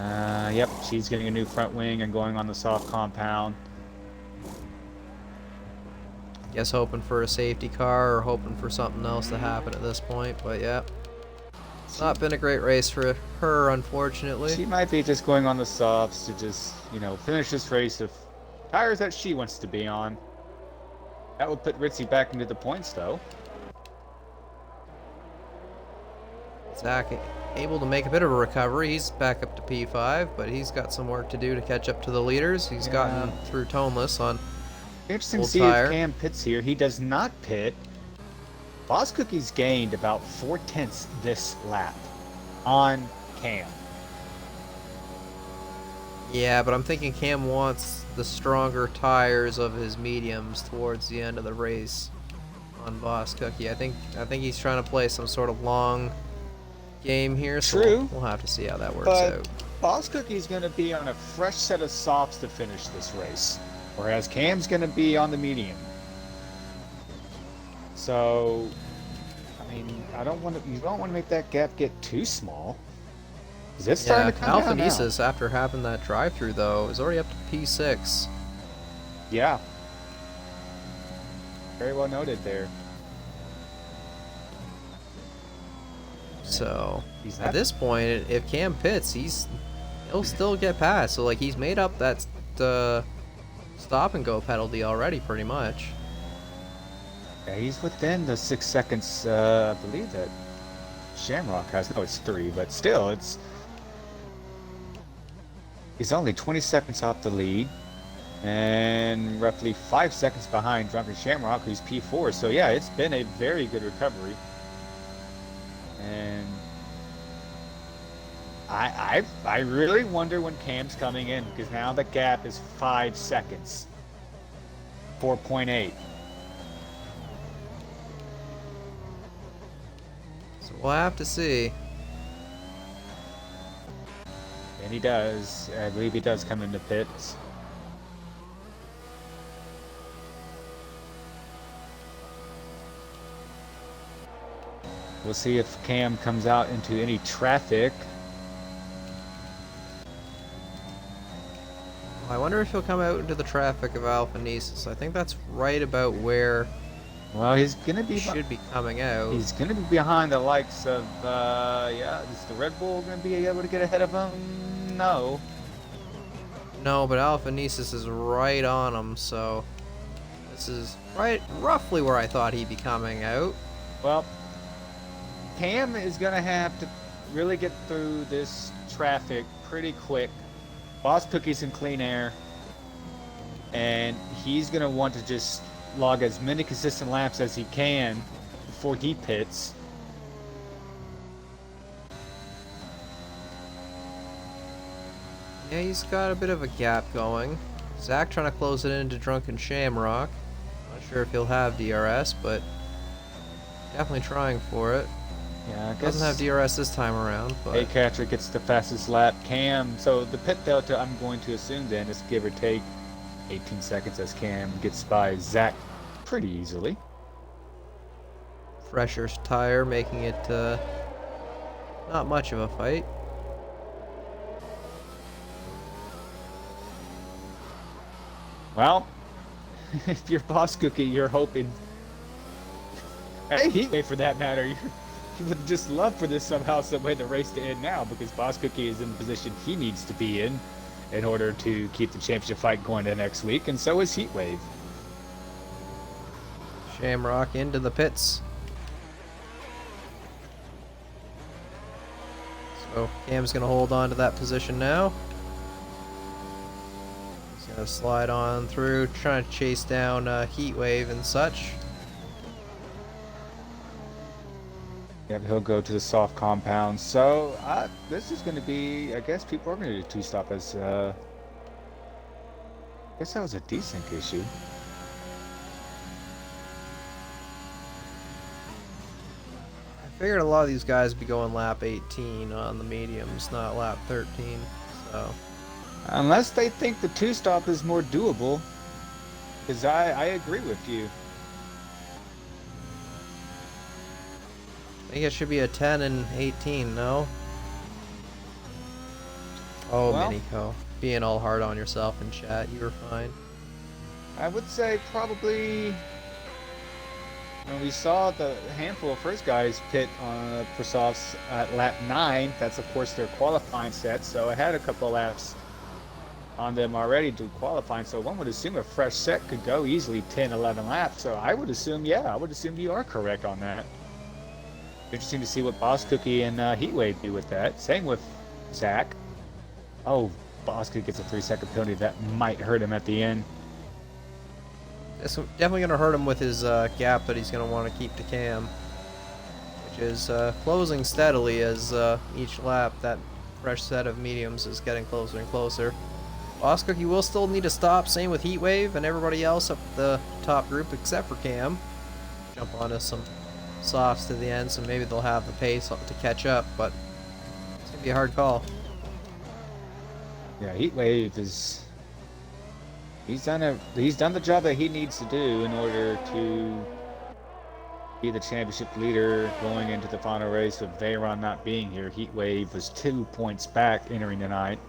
Yep, she's getting a new front wing and going on the soft compound. Guess hoping for a safety car or hoping for something else to happen at this point, but yeah. It's not been a great race for her, unfortunately. She might be just going on the softs to just, finish this race of tires that she wants to be on. That would put Ritzy back into the points, though. Zach able to make a bit of a recovery. He's back up to P5, but he's got some work to do to catch up to the leaders. He's gotten through toneless on Interesting to old see tire. if Cam pits here. He does not pit. Boss Cookie's gained about 4/10 this lap on Cam. Yeah, but I'm thinking Cam wants the stronger tires of his mediums towards the end of the race on Boss Cookie. I think he's trying to play some sort of long game here. So True. we'll have to see how that works But out. Boss Cookie's going to be on a fresh set of softs to finish this race, whereas Cam's going to be on the medium. So, I mean, you don't want to make that gap get too small. 'Cause it's starting to come down now. Alphanesis, after having that drive-through though, is already up to P6. Yeah. Very well noted there. So He's at not- this point, if Cam pits, he'll still get past. So like he's made up that stop and go penalty already, pretty much. Yeah, he's within the 6 seconds, I believe that Shamrock has. No, it's 3, but still, he's only 20 seconds off the lead, and roughly 5 seconds behind Drunken Shamrock, who's P4. So yeah, it's been a very good recovery, and I really wonder when Cam's coming in, because now the gap is 5 seconds, 4.8. So we'll have to see. And he does. I believe he does come into pits. We'll see if Cam comes out into any traffic. I wonder if he'll come out into the traffic of Alphanesis. I think that's right about where Well, he's gonna he be. should be coming out. He's gonna be behind the likes of. Is the Red Bull gonna be able to get ahead of him? No. No, but Alphanesis is right on him, so this is roughly where I thought he'd be coming out. Well, Cam is gonna have to really get through this traffic pretty quick. Boss Cookie's in clean air, and he's gonna want to just log as many consistent laps as he can before he pits. Yeah, he's got a bit of a gap going. Zach trying to close it into Drunken Shamrock. Not sure if he'll have DRS, but definitely trying for it. Yeah, I guess Doesn't have DRS this time around, but Catcher gets the fastest lap. Cam, so the pit delta, I'm going to assume then is give or take 18 seconds, as Cam gets by Zach pretty easily. fresher tire, making it not much of a fight. Well, if you're Boss Cookie, you're hoping. Hey, Heatwave for that matter, you would just love for this somehow, some way, the race to end now, because Boss Cookie is in the position he needs to be in order to keep the championship fight going to next week, and so is Heatwave. Shamrock into the pits. So Cam's gonna hold on to that position now. He's gonna slide on through, trying to chase down Heatwave and such. Yep, he'll go to the soft compound. So this is going to be, I guess people are going to do two-stop as, I guess that was a desync issue. I figured a lot of these guys would be going lap 18 on the mediums, not lap 13. So Unless they think the two-stop is more doable, because I agree with you. I think it should be a 10 and 18, no? Oh, Well, Minico. Being all hard on yourself in chat. You were fine. I would say probably when we saw the handful of first guys pit on for softs at lap 9, that's of course their qualifying set, so I had a couple of laps on them already to qualifying, so one would assume a fresh set could go easily 10, 11 laps, so I would assume, yeah, I would assume you are correct on that. Interesting to see what Boss Cookie and Heatwave do with that. Same with Zach. Oh, Boss Cookie gets a 3-second penalty. That might hurt him at the end. It's definitely going to hurt him with his gap that he's going to want to keep to Cam, which is closing steadily as each lap that fresh set of mediums is getting closer and closer. Boss Cookie will still need to stop, same with Heatwave and everybody else up the top group except for Cam. Jump onto some softs to the end, so maybe they'll have the pace to catch up, but it's going to be a hard call. Yeah, Heatwave is... He's done the job that he needs to do in order to be the championship leader going into the final race with Veyron not being here. Heatwave was 2 points back entering the night.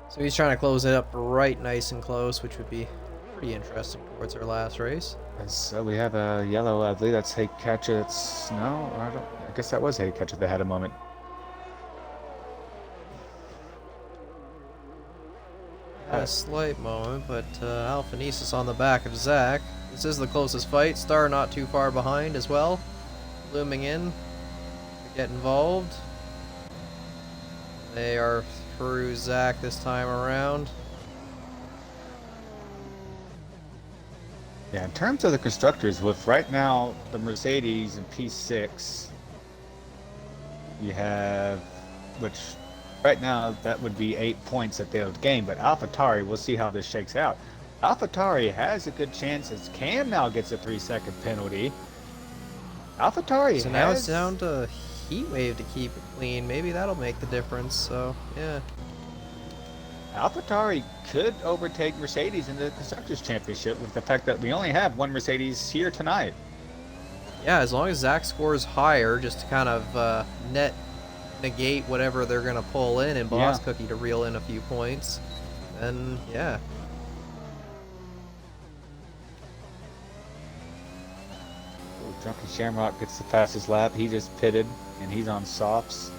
So he's trying to close it up right nice and close, which would be pretty interesting towards our last race. So we have a yellow, I believe that's Hey Catcher. It's no, I guess that was Hey Catcher that had a moment. Had a slight moment, but Alphanesis on the back of Zach. This is the closest fight. Star not too far behind as well. Looming in to get involved. They are through Zach this time around. Yeah, in terms of the constructors, with right now the Mercedes and P6, you have, which right now that would be 8 points that they would gain, but AlphaTauri, we'll see how this shakes out. AlphaTauri has a good chance as Cam now gets a 3-second penalty. AlphaTauri So now it's down to Heatwave to keep it clean. Maybe that'll make the difference, so yeah. AlphaTauri could overtake Mercedes in the Constructors' Championship with the fact that we only have one Mercedes here tonight. Yeah, as long as Zach scores higher, just to kind of negate whatever they're going to pull in and Boss Cookie to reel in a few points, then yeah. Drunken Shamrock gets the fastest lap. He just pitted, and he's on softs.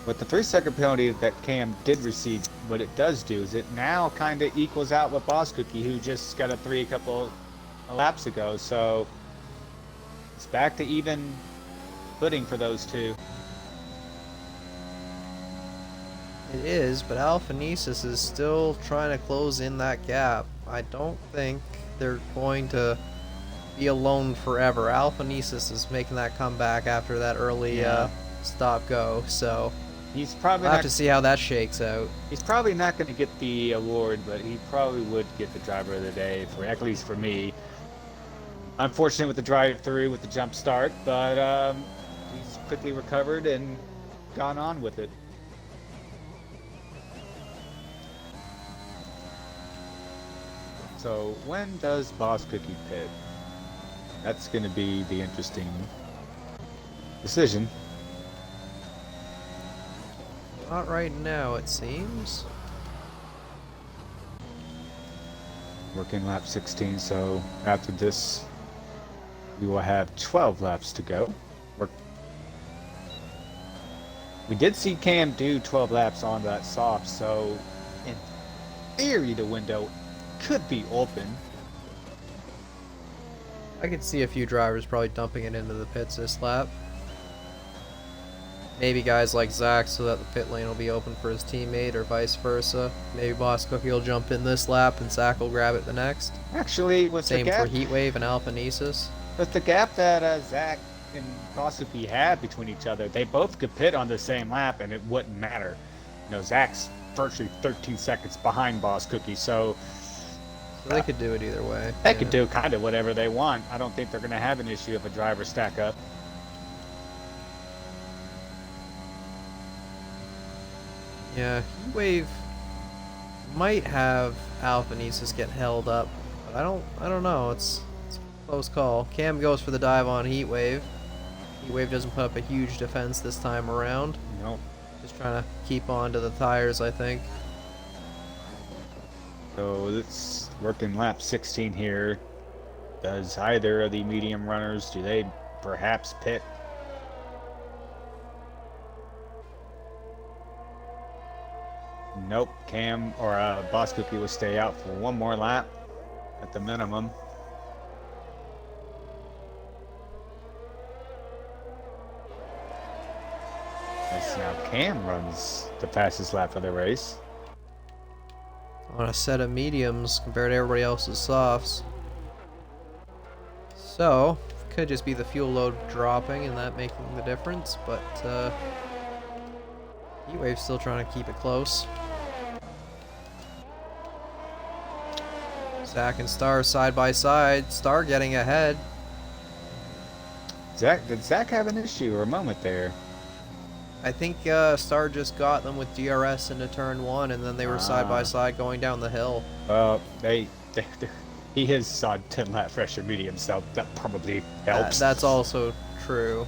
With the 3-second penalty that Cam did receive, what it does do is it now kind of equals out with Boss Cookie, who just got a 3 a couple laps ago. So it's back to even footing for those two. It is, but Alphanesis is still trying to close in that gap. I don't think they're going to be alone forever. Alphanesis is making that comeback after that early stop-go, so he's probably we'll have to see how that shakes out. He's probably not going to get the award, but he probably would get the driver of the day, for at least for me. Unfortunate with the drive-through with the jump start, but he's quickly recovered and gone on with it. So when does Boss Cookie pit? That's going to be the interesting decision. Not right now, it seems. Working lap 16, so after this, we will have 12 laps to go. We did see Cam do 12 laps on that soft, so in theory, the window could be open. I could see a few drivers probably dumping it into the pits this lap. Maybe guys like Zach so that the pit lane will be open for his teammate or vice versa. Maybe Boss Cookie will jump in this lap and Zach will grab it the next. Actually, with Same the gap, for Heatwave and Alphanesis. with the gap that Zach and Boss Cookie had between each other, they both could pit on the same lap and it wouldn't matter. You know, Zach's virtually 13 seconds behind Boss Cookie, so they could do it either way. they could do kind of whatever they want. I don't think they're going to have an issue if a driver stack up. Yeah, Heatwave might have Alphanesis get held up, but I don't know. It's Close call. Cam goes for the dive on Heatwave. Heatwave doesn't put up a huge defense this time around. Nope. Just trying to keep on to the tires, I think. So it's working lap 16 here. Does either of the medium runners, do they perhaps pit? Nope. Cam or Boss Cookie will stay out for one more lap at the minimum. As now Cam runs the fastest lap of the race. On a set of mediums compared to everybody else's softs. So, could just be the fuel load dropping and that making the difference, but Heatwave's still trying to keep it close. Zach and Star side by side. Star getting ahead. Did Zach have an issue or a moment there? I think Star just got them with DRS into turn 1, and then they were side by side going down the hill. Well, he is on 10 lap fresher medium, so that probably helps. That's also true.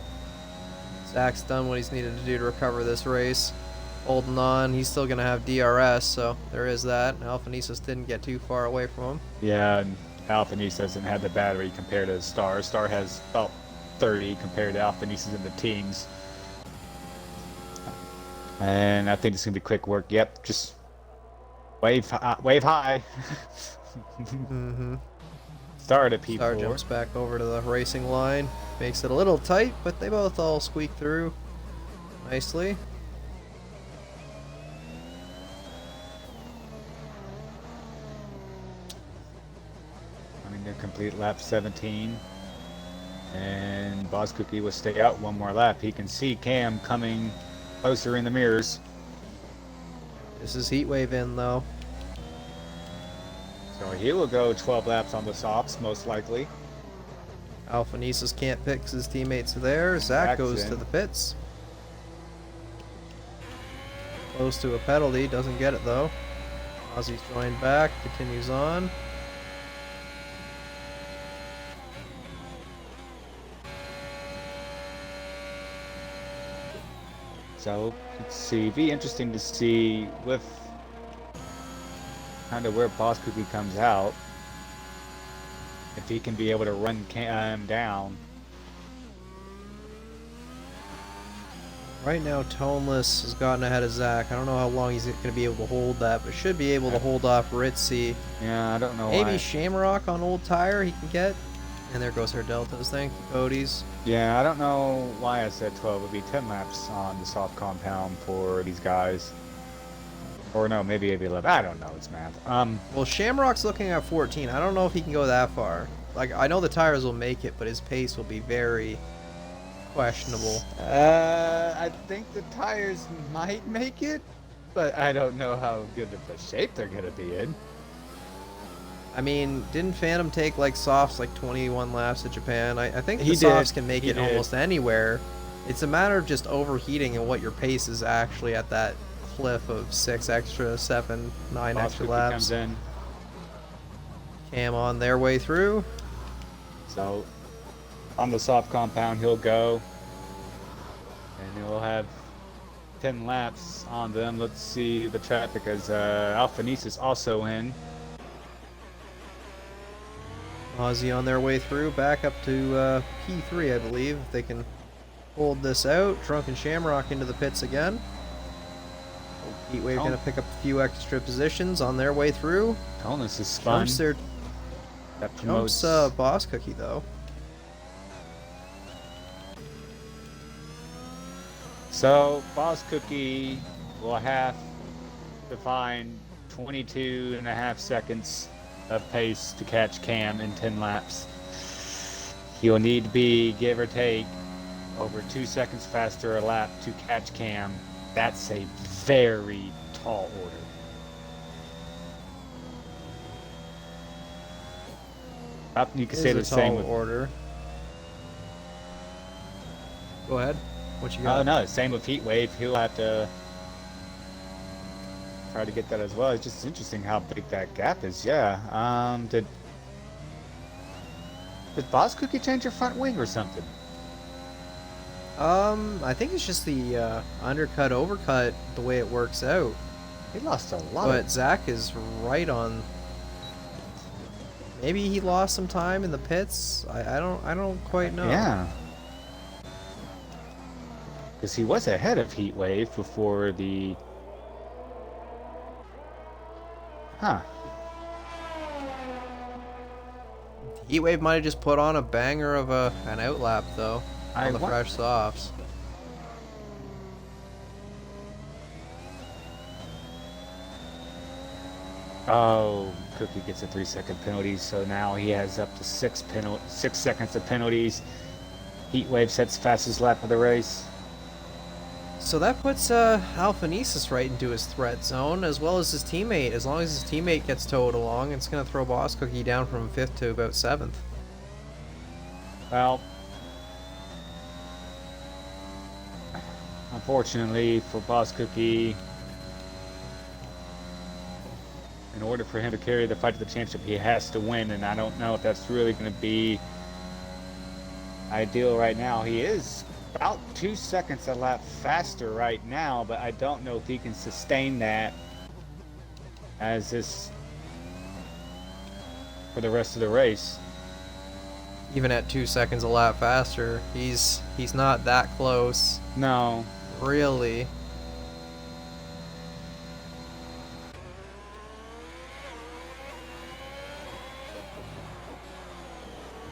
Zach's done what he's needed to do to recover this race. Holding on, he's still going to have DRS, so there is that. Alphanesis didn't get too far away from him. Yeah, and Alphanesis doesn't have the battery compared to Star. Star has about 30 compared to Alphanesis in the teens. And I think it's going to be quick work. Yep, just wave high. Mm-hmm. Start at P4. Star jumps back over to the racing line. Makes it a little tight, but they both all squeak through nicely. Running their complete lap 17. And Boss Cookie will stay out one more lap. He can see Cam coming closer in the mirrors. This is Heatwave in, though. So he will go 12 laps on the softs, most likely. Alphanesis can't fix his teammates there. Zach goes to the pits. Close to a penalty, doesn't get it though. Ozzy's joined back, continues on. So let's see, be interesting to see with kind of where Boss Cookie comes out, if he can be able to run Cam down. Right now, Toneless has gotten ahead of Zach. I don't know how long he's going to be able to hold that, but should be able to hold off Ritzy. Yeah, I don't know Maybe why. Shamrock on old tire he can get. And there goes our deltas. Thank you, Cody's. Yeah, I don't know why I said 12. It would be 10 laps on the soft compound for these guys. Or no, maybe 11. I don't know. It's math. Well, Shamrock's looking at 14. I don't know if he can go that far. Like, I know the tires will make it, but his pace will be very questionable. I think the tires might make it, but I don't know how good of a shape they're going to be in. I mean, didn't Phantom take like softs like 21 laps at Japan? I think the He softs did. can make He it did. almost anywhere. It's a matter of just overheating and what your pace is actually at that cliff of 6 extra, 7, 9 Boss extra Cookie laps. comes in. Cam on their way through. So on the soft compound he'll go, and he'll have 10 laps on them. Let's see the traffic as Alphanesis also in. Aussie on their way through, back up to P3, I believe. If they can hold this out. Drunken Shamrock into the pits again. Heatwave going to pick up a few extra positions on their way through. Toneless is fun. Jumps their That promotes. Boss Cookie, though. So Boss Cookie will have to find 22.5 seconds of pace to catch Cam in 10 laps. He'll need to be, give or take, over 2 seconds faster a lap to catch Cam. That's a very tall order. You could say the same with order. Go ahead. What you Oh got? no, same with Heatwave. He'll have to try to get that as well. It's just interesting how big that gap is. Yeah. Did Boss Cookie change her front wing or something? I think it's just the undercut overcut the way it works out. He lost a lot. But Zach is right on. Maybe he lost some time in the pits. I don't quite know. Yeah. Because he was ahead of Heatwave before the. Huh. Heatwave might have just put on a banger of an outlap though on the fresh softs. Oh, Cookie gets a 3-second penalty, so now he has up to 6 seconds of penalties. Heatwave sets fastest lap of the race. So that puts Alphanesis right into his threat zone, as well as his teammate. As long as his teammate gets towed along, it's going to throw Boss Cookie down from 5th to about 7th. Well, unfortunately for Boss Cookie, in order for him to carry the fight to the championship, he has to win, and I don't know if that's really going to be ideal right now. He is about 2 seconds a lap faster right now, but I don't know if he can sustain that as this for the rest of the race. Even at 2 seconds a lap faster, he's not that close. No. Really.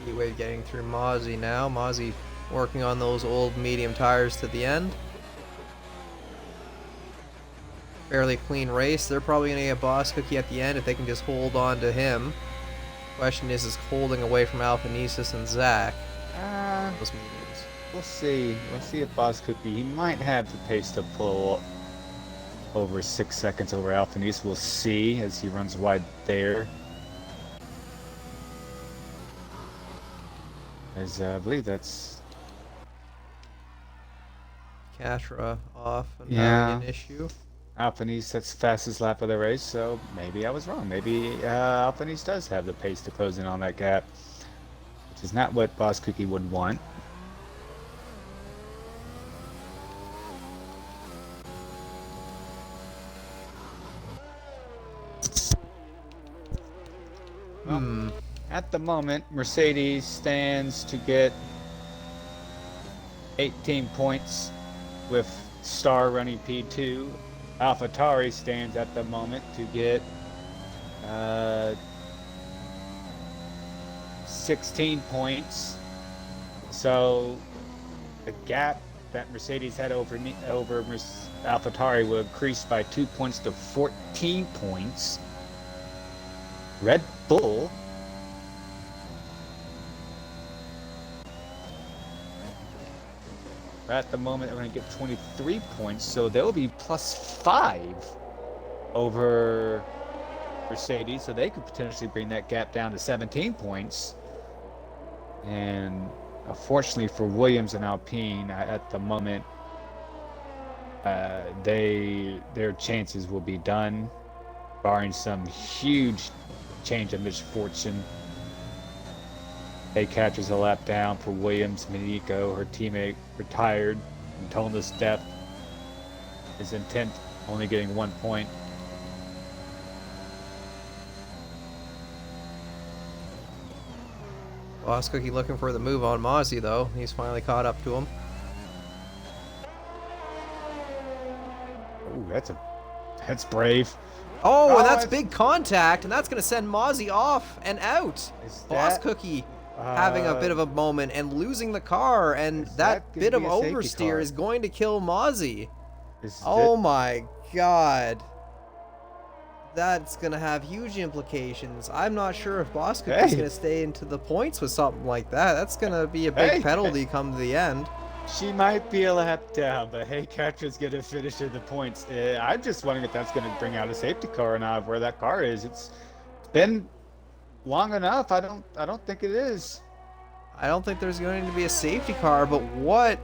Heatwave getting through Mozzie now. Mozzie working on those old medium tires to the end. Fairly clean race. They're probably going to get Boss Cookie at the end if they can just hold on to him. Question is holding away from Alphanesis and Zach. Those mediums. We'll see. We'll see if Boss Cookie, he might have the pace to pull over 6 seconds over Alphanesis. We'll see as he runs wide there. As I believe that's Catra off and having an issue. Alphanesis sets fastest lap of the race, so maybe I was wrong. Maybe Alphanesis does have the pace to close in on that gap, which is not what Boss Cookie would want. At the moment, Mercedes stands to get 18 points with Star running P2. AlphaTauri stands at the moment to get 16 points. So the gap that Mercedes had over AlphaTauri will increase by 2 points to 14 points. Red Bull at the moment they're going to get 23 points, so they'll be +5 over Mercedes, so they could potentially bring that gap down to 17 points. And unfortunately for Williams and Alpine, at the moment, their chances will be done, barring some huge change of misfortune. Hey, catches a lap down for Williams. Miniko, her teammate, retired in toneless death. His intent only getting 1 point. Boss Cookie looking for the move on Mozzie though. He's finally caught up to him. Ooh, that's brave. Oh, and that's big contact, and that's going to send Mozzie off and out. Boss Cookie having a bit of a moment and losing the car, and that bit of oversteer is going to kill Mozzie. Oh my god. That's going to have huge implications. I'm not sure if Boss Cookie's going to stay into the points with something like that. That's going to be a big penalty come to the end. She might be a lap down, but hey, Catra's going to finish in the points. I'm just wondering if that's going to bring out a safety car or not, where that car is. It's been long enough. I don't think it is. I don't think there's going to be a safety car, but what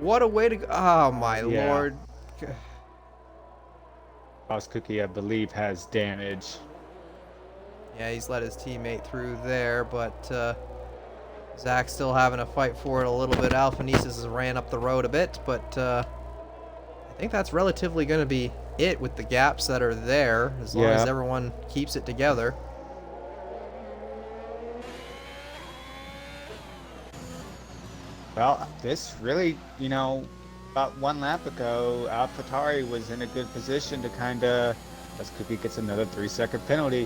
a way to go. Oh my lord. Boss Cookie, I believe, has damage. Yeah, he's let his teammate through there, but Zach's still having a fight for it a little bit. Alphanesis has ran up the road a bit, but I think that's relatively going to be it with the gaps that are there, as long as everyone keeps it together. Well, this really, about one lap ago, AlphaTauri was in a good position to kind of, as Cookie gets another 3-second penalty.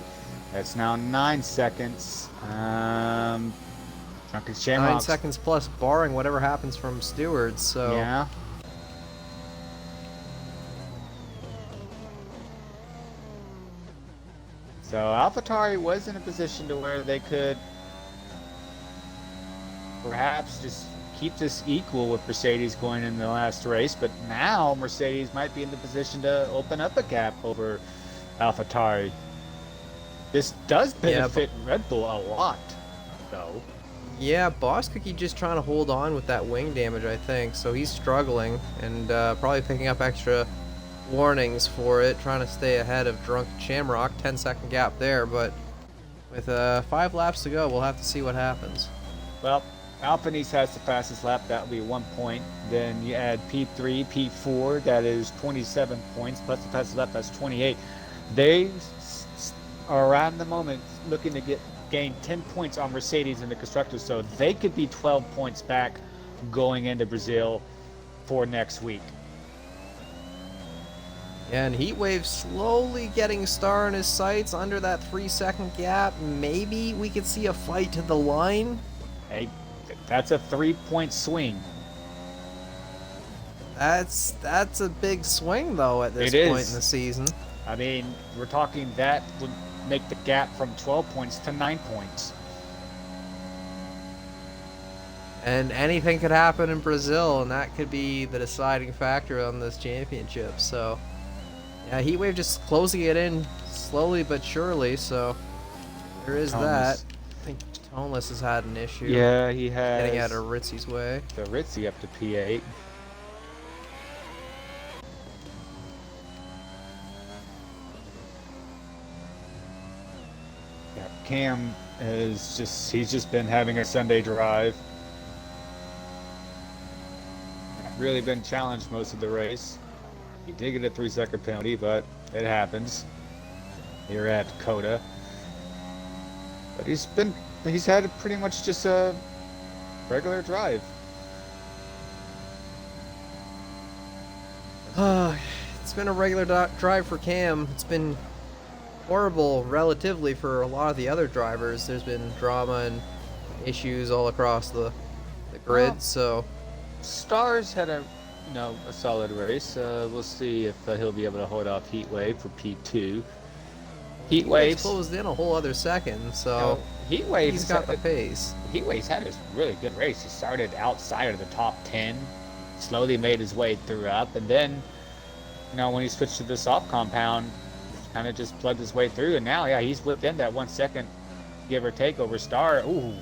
That's now 9 seconds. Drunken Shamrock. 9 seconds plus, barring whatever happens from stewards. So yeah. So AlphaTauri was in a position to where they could perhaps just keep this equal with Mercedes going in the last race, but now Mercedes might be in the position to open up a gap over AlphaTauri. This does benefit Red Bull a lot, though. Yeah, Boss Cookie just trying to hold on with that wing damage, I think. So he's struggling and probably picking up extra warnings for it, trying to stay ahead of Drunken Shamrock. 10-second gap there, but with 5 laps to go, we'll have to see what happens. Well, Alphanese has the fastest lap. That will be 1 point. Then you add P3, P4. That is 27 points. Plus the fastest lap, that's 28. They are around the moment looking to gain 10 points on Mercedes in the constructors, so they could be 12 points back going into Brazil for next week. And Heatwave slowly getting Star in his sights under that 3-second gap. Maybe we could see a fight to the line. Hey, that's a 3-point swing. That's a big swing, though, at this point in the season. I mean, we're talking that would make the gap from 12 points to 9 points. And anything could happen in Brazil, and that could be the deciding factor on this championship. So, yeah, Heatwave just closing it in slowly but surely, so there is that. I think Toneless has had an issue. Yeah, he has. Getting out of Ritzy's way. The Ritzy up to P8. Yeah, Cam is he's just been having a Sunday drive. Really been challenged most of the race. He did get a 3-second penalty, but it happens here at Coda. But he's had pretty much just a regular drive. It's been a regular drive for Cam. It's been horrible relatively for a lot of the other drivers. There's been drama and issues all across the grid. Well, so Stars had a solid race. We'll see if he'll be able to hold off Heatwave for P2. Heatwave's closed in a whole other second, so he's got the pace. Heatwave's had a really good race. He started outside of the top 10, slowly made his way through up, and then, when he switched to the soft compound, kind of just plugged his way through, and now, he's whipped in that 1 second, give or take, over Star. Ooh,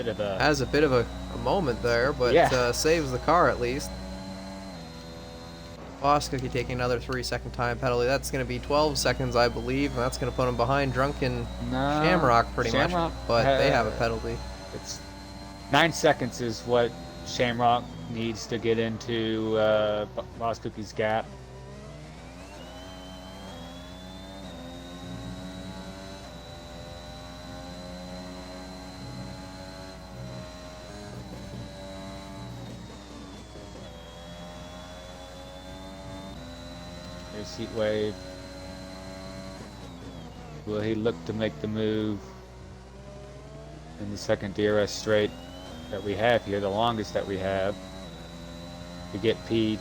has a bit of a moment there, but saves the car at least. Boss Cookie taking another 3-second time penalty. That's going to be 12 seconds, I believe, and that's going to put him behind Drunken Shamrock pretty much. But they have a penalty. It's 9 seconds is what Shamrock needs to get into Boss Cookie's gap. Here's Heatwave. Will he look to make the move in the second DRS straight that we have here, the longest that we have, to get P2?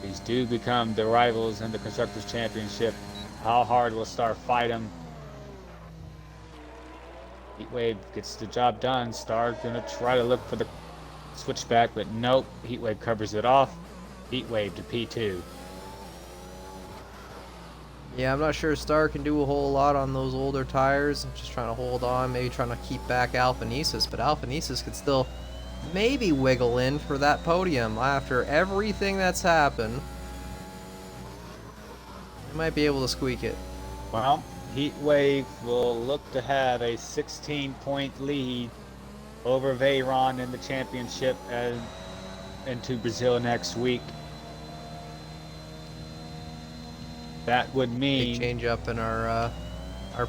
These do become the rivals in the Constructors' Championship. How hard will Star fight him? Heatwave gets the job done. Star gonna try to look for the switchback, but nope. Heatwave covers it off. Heatwave to P2. Yeah, I'm not sure Star can do a whole lot on those older tires. I'm just trying to hold on, maybe trying to keep back Alphanesis, but Alphanesis could still maybe wiggle in for that podium after everything that's happened. They might be able to squeak it. Well, Heatwave will look to have a 16-point lead over Veyron in the championship and into Brazil next week. That would mean Big change up in our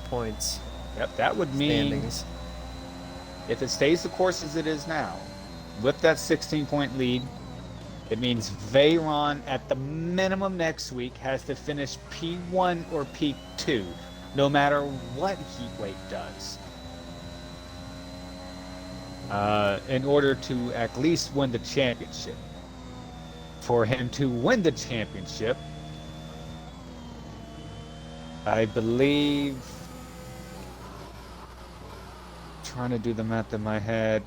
points. Yep, that would mean standings. If it stays the course as it is now, with that 16-point lead, it means Veyron at the minimum next week has to finish P1 or P2, no matter what Heatwave does, in order to at least win the championship. For him to win the championship, I believe, trying to do the math in my head,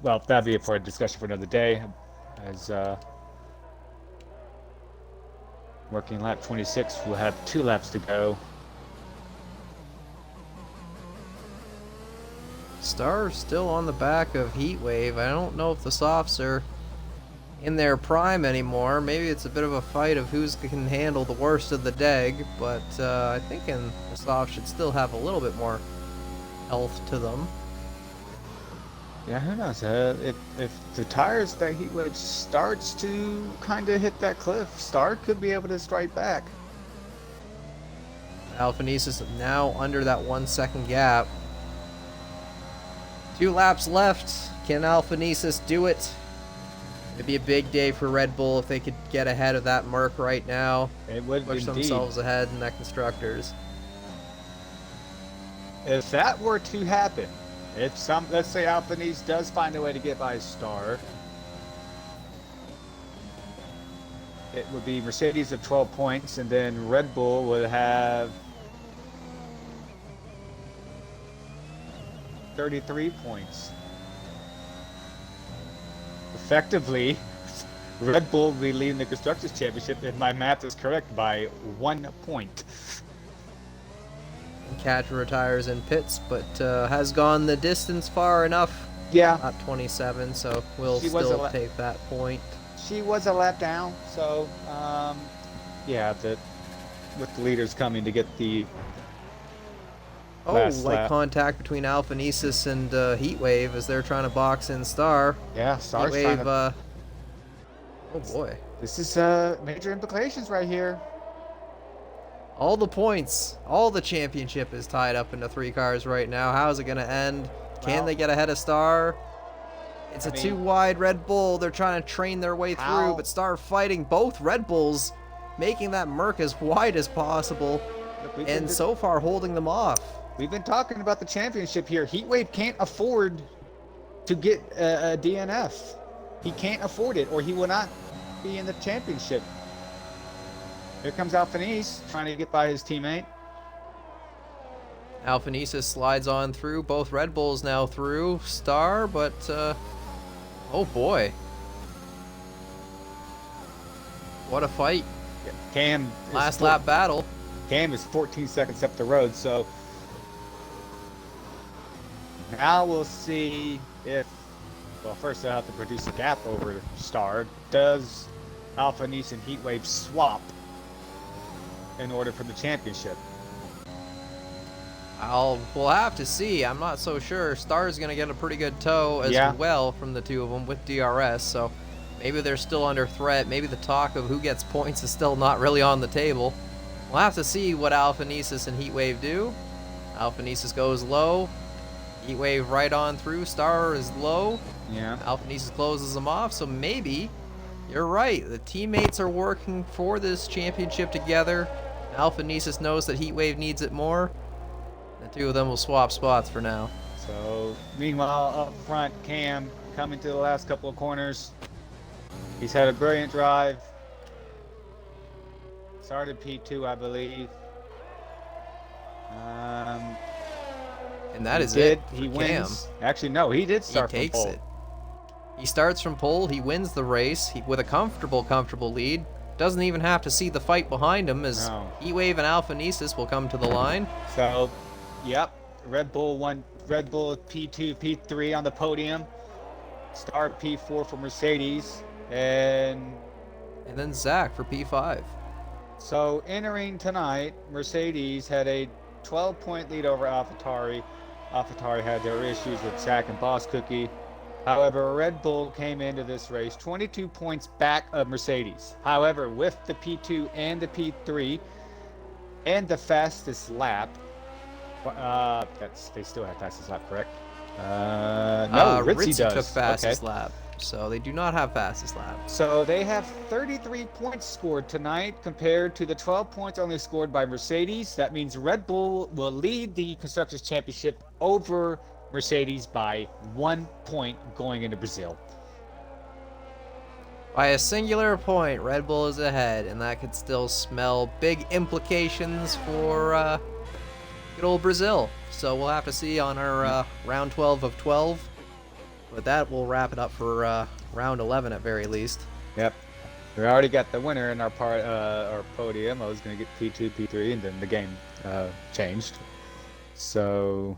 well, that'd be for a discussion for another day. As working lap 26, we'll have 2 laps to go. Star's still on the back of Heatwave. I don't know if the softs are in their prime anymore. Maybe it's a bit of a fight of who's can handle the worst of the deg, but I think the softs should still have a little bit more health to them. Yeah, who knows? If the tires that Heatwave starts to kind of hit that cliff, Star could be able to strike back. Alphanesis now under that 1 second gap. 2 laps left. Can Alphanesis do it? It'd be a big day for Red Bull if they could get ahead of that Merc right now. It would push indeed. themselves ahead in that constructors. If that were to happen, let's say Alphanesis does find a way to get by Star, it would be Mercedes at 12 points, and then Red Bull would have 33 points. Effectively, Red Bull will be leading the Constructors' Championship, if my math is correct, by 1 point. Catch retires in pits, but has gone the distance far enough. Yeah. At 27, so we'll still take that point. She was a lap down, so yeah, with the leaders coming to get the last lap. Contact between Alphanesis and Heatwave as they're trying to box in Star. Yeah, Star's Heatwave, trying to... oh boy. This is major implications right here. All the points, all the championship is tied up into 3 cars right now. How is it going to end? Can they get ahead of Star? It's a 2-wide Red Bull. They're trying to train their way through, but Star fighting both Red Bulls, making that Merc as wide as possible, and so far holding them off. We've been talking about the championship here. Heatwave can't afford to get a DNF. He can't afford it, or he will not be in the championship. Here comes Alphanesis trying to get by his teammate. Alphanesis slides on through. Both Red Bulls now through Star, but oh boy. What a fight. Yeah, Cam. Last lap battle. Cam is 14 seconds up the road, so now we'll see if, well, first they'll have to produce a gap over Star. Does Alphanesis and Heatwave swap in order for the championship? We'll have to see. I'm not so sure. Star's going to get a pretty good tow as well from the 2 of them with DRS, so maybe they're still under threat. Maybe the talk of who gets points is still not really on the table. We'll have to see what Alphanesis and Heatwave do. Alphanesis goes low. Heatwave right on through. Star is low. Yeah. Alphanesis closes them off, so maybe you're right. The teammates are working for this championship together. Alphanesis knows that Heatwave needs it more. The 2 of them will swap spots for now. So, meanwhile, up front, Cam coming to the last couple of corners. He's had a brilliant drive. Started P2, I believe. And that is it. He wins. Actually, no, he did start from pole. He takes it. He starts from pole. He wins the race with a comfortable lead. doesn't even have to see the fight behind him as No. Heatwave and Alphanesis will come to the line. So, yep, Red Bull P2, P3 on the podium. Star P4 for Mercedes, and then Zach for P5. So entering tonight, Mercedes had a 12-point lead over AlphaTauri. AlphaTauri had their issues with Zach and Boss Cookie. However, Red Bull came into this race 22 points back of Mercedes. However, with the P2 and the P3 and the fastest lap, they still have fastest lap, correct? No, Ritzy does. Took fastest lap, so they do not have fastest lap. So they have 33 points scored tonight compared to the 12 points only scored by Mercedes. That means Red Bull will lead the Constructors' Championship over Mercedes by 1 point going into Brazil. By a singular point, Red Bull is ahead, and that could still smell big implications for good old Brazil. So we'll have to see on our round 12 of 12. But that will wrap it up for round 11 at very least. Yep. We already got the winner in our podium. I was going to get P2, P3, and then the game changed. So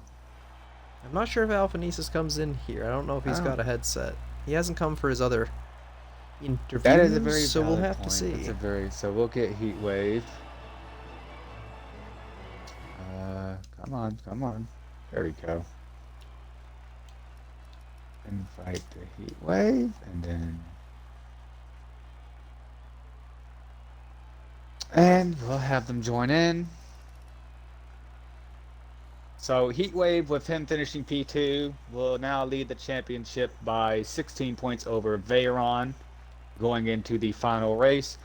I'm not sure if Alphanesis comes in here. I don't know if he's got a headset. He hasn't come for his other interviews, that is a very so we'll have point. to see. So we'll get Heatwave. Come on. There we go. Invite the Heatwave, and we'll have them join in. So Heatwave, with him finishing P2, will now lead the championship by 16 points over Veyron going into the final race.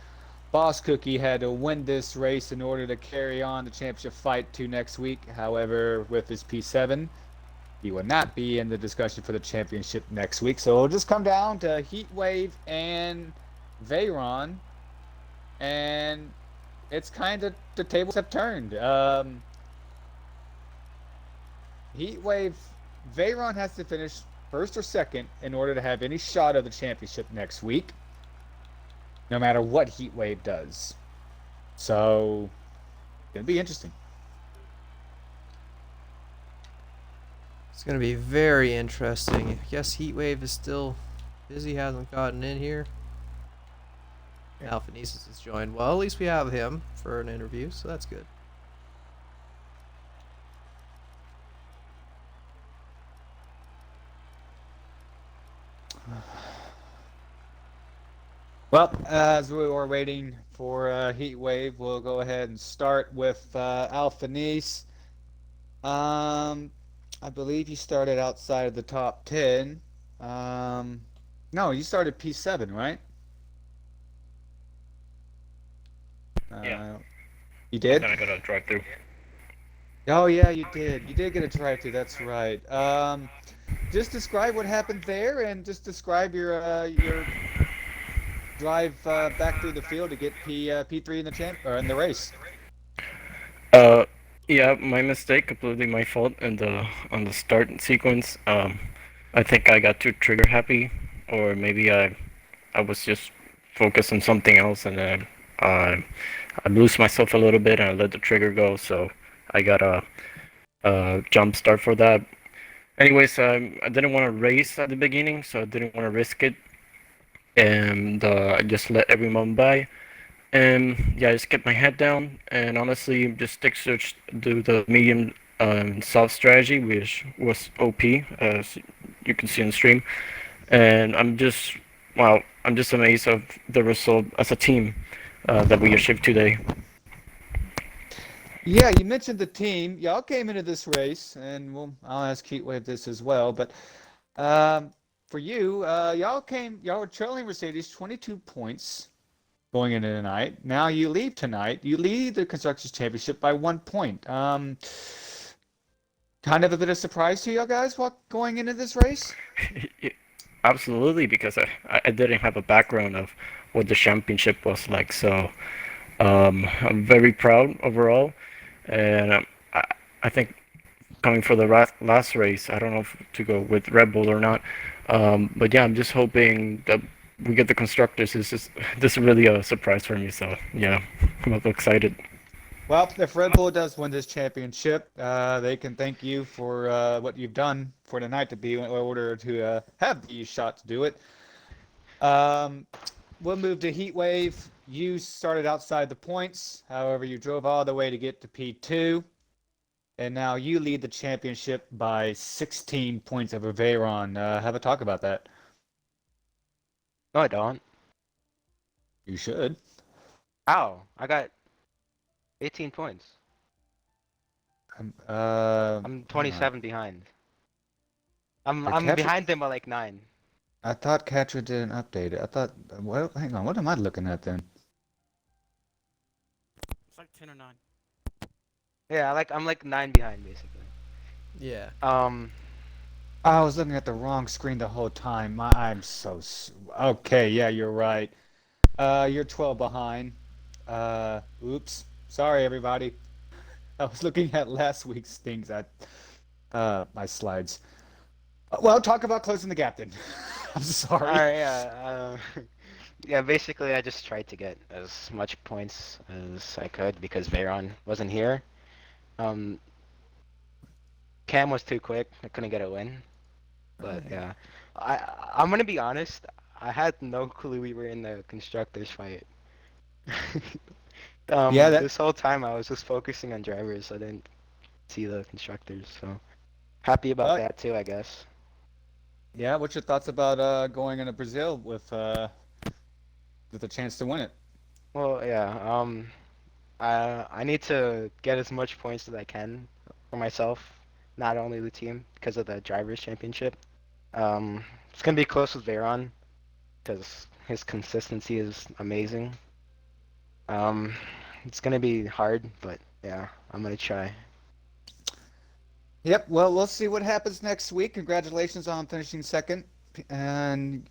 Boss Cookie had to win this race in order to carry on the championship fight to next week. However, with his P7, he will not be in the discussion for the championship next week. So it'll just come down to Heatwave and Veyron. And it's kind of, the tables have turned. Heatwave, Veyron has to finish first or second in order to have any shot of the championship next week, no matter what Heatwave does. So it'll be interesting. It's going to be very interesting. I guess Heatwave is still busy, hasn't gotten in here. Alphanesis has joined. Well, at least we have him for an interview, so that's good. Well, as we were waiting for Heatwave, we'll go ahead and start with Alphanesis. I believe you started outside of the top 10. No, you started P7, right? Yeah. You did? Then I got a drive-through. Oh yeah, you did. You did get a drive-through. That's right. Just describe what happened there, and just describe your drive back through the field to get P3 in the race. Yeah, my mistake, completely my fault on the start sequence. I think I got too trigger happy, or maybe I was just focused on something else, and then I loosed myself a little bit and I let the trigger go, so I got a jump start for that. Anyways, I didn't want to race at the beginning, so I didn't want to risk it, and I just let everyone by. And yeah, I just kept my head down, and honestly, just stick search, do the medium soft strategy, which was OP, as you can see on the stream. And I'm just amazed of the result as a team that we achieved today. Yeah, you mentioned the team. Y'all came into this race, and I'll ask Heatwave this as well. But for you, y'all were trailing Mercedes 22 points going into tonight. Now you leave tonight. You lead the Constructors' Championship by 1 point. Kind of a bit of surprise to y'all guys going into this race? Absolutely, because I didn't have a background of what the championship was like. So I'm very proud overall. And I think coming for the last race, I don't know if to go with Red Bull or not. But yeah, I'm just hoping that we get the constructors is just this is really a surprise for me. So yeah, I'm a little excited. Well, if Red Bull does win this championship, they can thank you for what you've done for tonight to be in order to have the shot to do it. Um, we'll move to Heat Wave. You started outside the points. However, you drove all the way to get to P2. And now you lead the championship by 16 points over Veyron. Have a talk about that. No, I don't. You should. Ow, I got 18 points. I'm I'm 27 behind. I'm Catcher- behind them by like 9. I thought Catcher didn't update it. I thought, well, hang on. What am I looking at then? It's like 10 or 9. Yeah, I'm like 9 behind basically. Yeah. I was looking at the wrong screen the whole time. I'm so okay. Yeah, you're right. You're 12 behind. Oops. Sorry, everybody. I was looking at last week's things at my slides. Well, talk about closing the gap then. I'm sorry. Alright, yeah. Yeah, basically I just tried to get as much points as I could because Veyron wasn't here. Cam was too quick. I couldn't get a win. But yeah, I'm gonna be honest. I had no clue we were in the constructors fight. Yeah, This whole time I was just focusing on drivers. I didn't see the constructors. So happy about that too, I guess. Yeah, what's your thoughts about going into Brazil with a chance to win it? Well, yeah. I need to get as much points as I can for myself, not only the team, because of the drivers' championship. It's gonna be close with Veyron, because his consistency is amazing. It's gonna be hard, but yeah, I'm gonna try. Yep. Well, we'll see what happens next week. Congratulations on finishing second and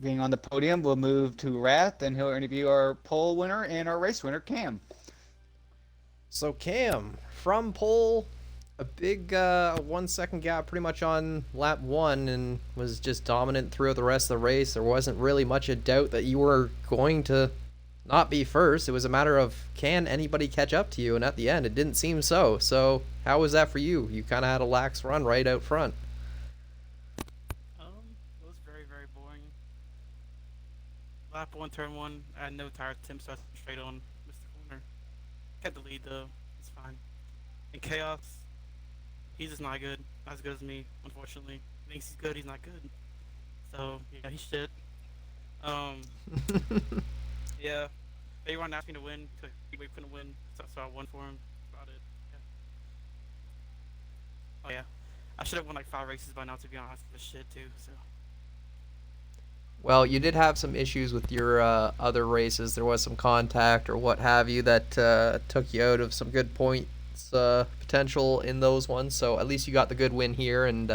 being on the podium. We'll move to Wrath, and he'll interview our pole winner and our race winner, Cam. So Cam, from pole, a big 1 second gap pretty much on lap 1 and was just dominant throughout the rest of the race. There wasn't really much a doubt that you were going to not be first. It was a matter of, can anybody catch up to you? And at the end, it didn't seem so. So how was that for you? You kind of had a lax run right out front. It was very, very boring. Lap 1, turn 1, I had no tire attempts, so I straight on Mr. Corner. Kept the lead though, it's fine. And Chaos, he's just not good. Not as good as me, unfortunately. He thinks he's good, he's not good. So, yeah, he's shit. Yeah. Veyron asked me to win, because he couldn't win, so I won for him. That's about it. Yeah. Oh yeah. I should have won like 5 races by now, to be honest. This shit too, so. Well, you did have some issues with your other races. There was some contact or what have you that took you out of some good points potential in those ones. So at least you got the good win here, and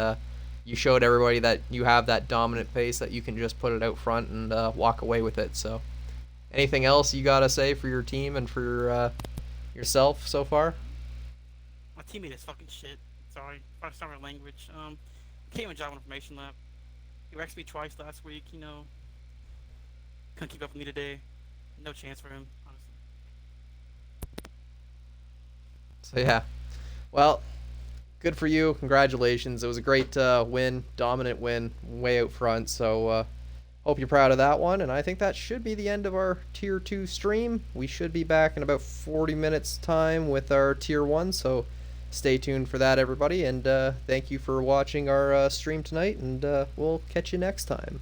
you showed everybody that you have that dominant pace, that you can just put it out front and walk away with it. So anything else you got to say for your team and for yourself so far? My teammate is fucking shit. Sorry, if I sound my language. Came and job on information lap. He wrecked me twice last week, you know. Couldn't keep up with me today. No chance for him, honestly. So yeah, well, good for you. Congratulations. It was a great win, dominant win, way out front. So hope you're proud of that one. And I think that should be the end of our Tier 2 stream. We should be back in about 40 minutes time with our Tier 1. So stay tuned for that, everybody. And thank you for watching our stream tonight. And we'll catch you next time.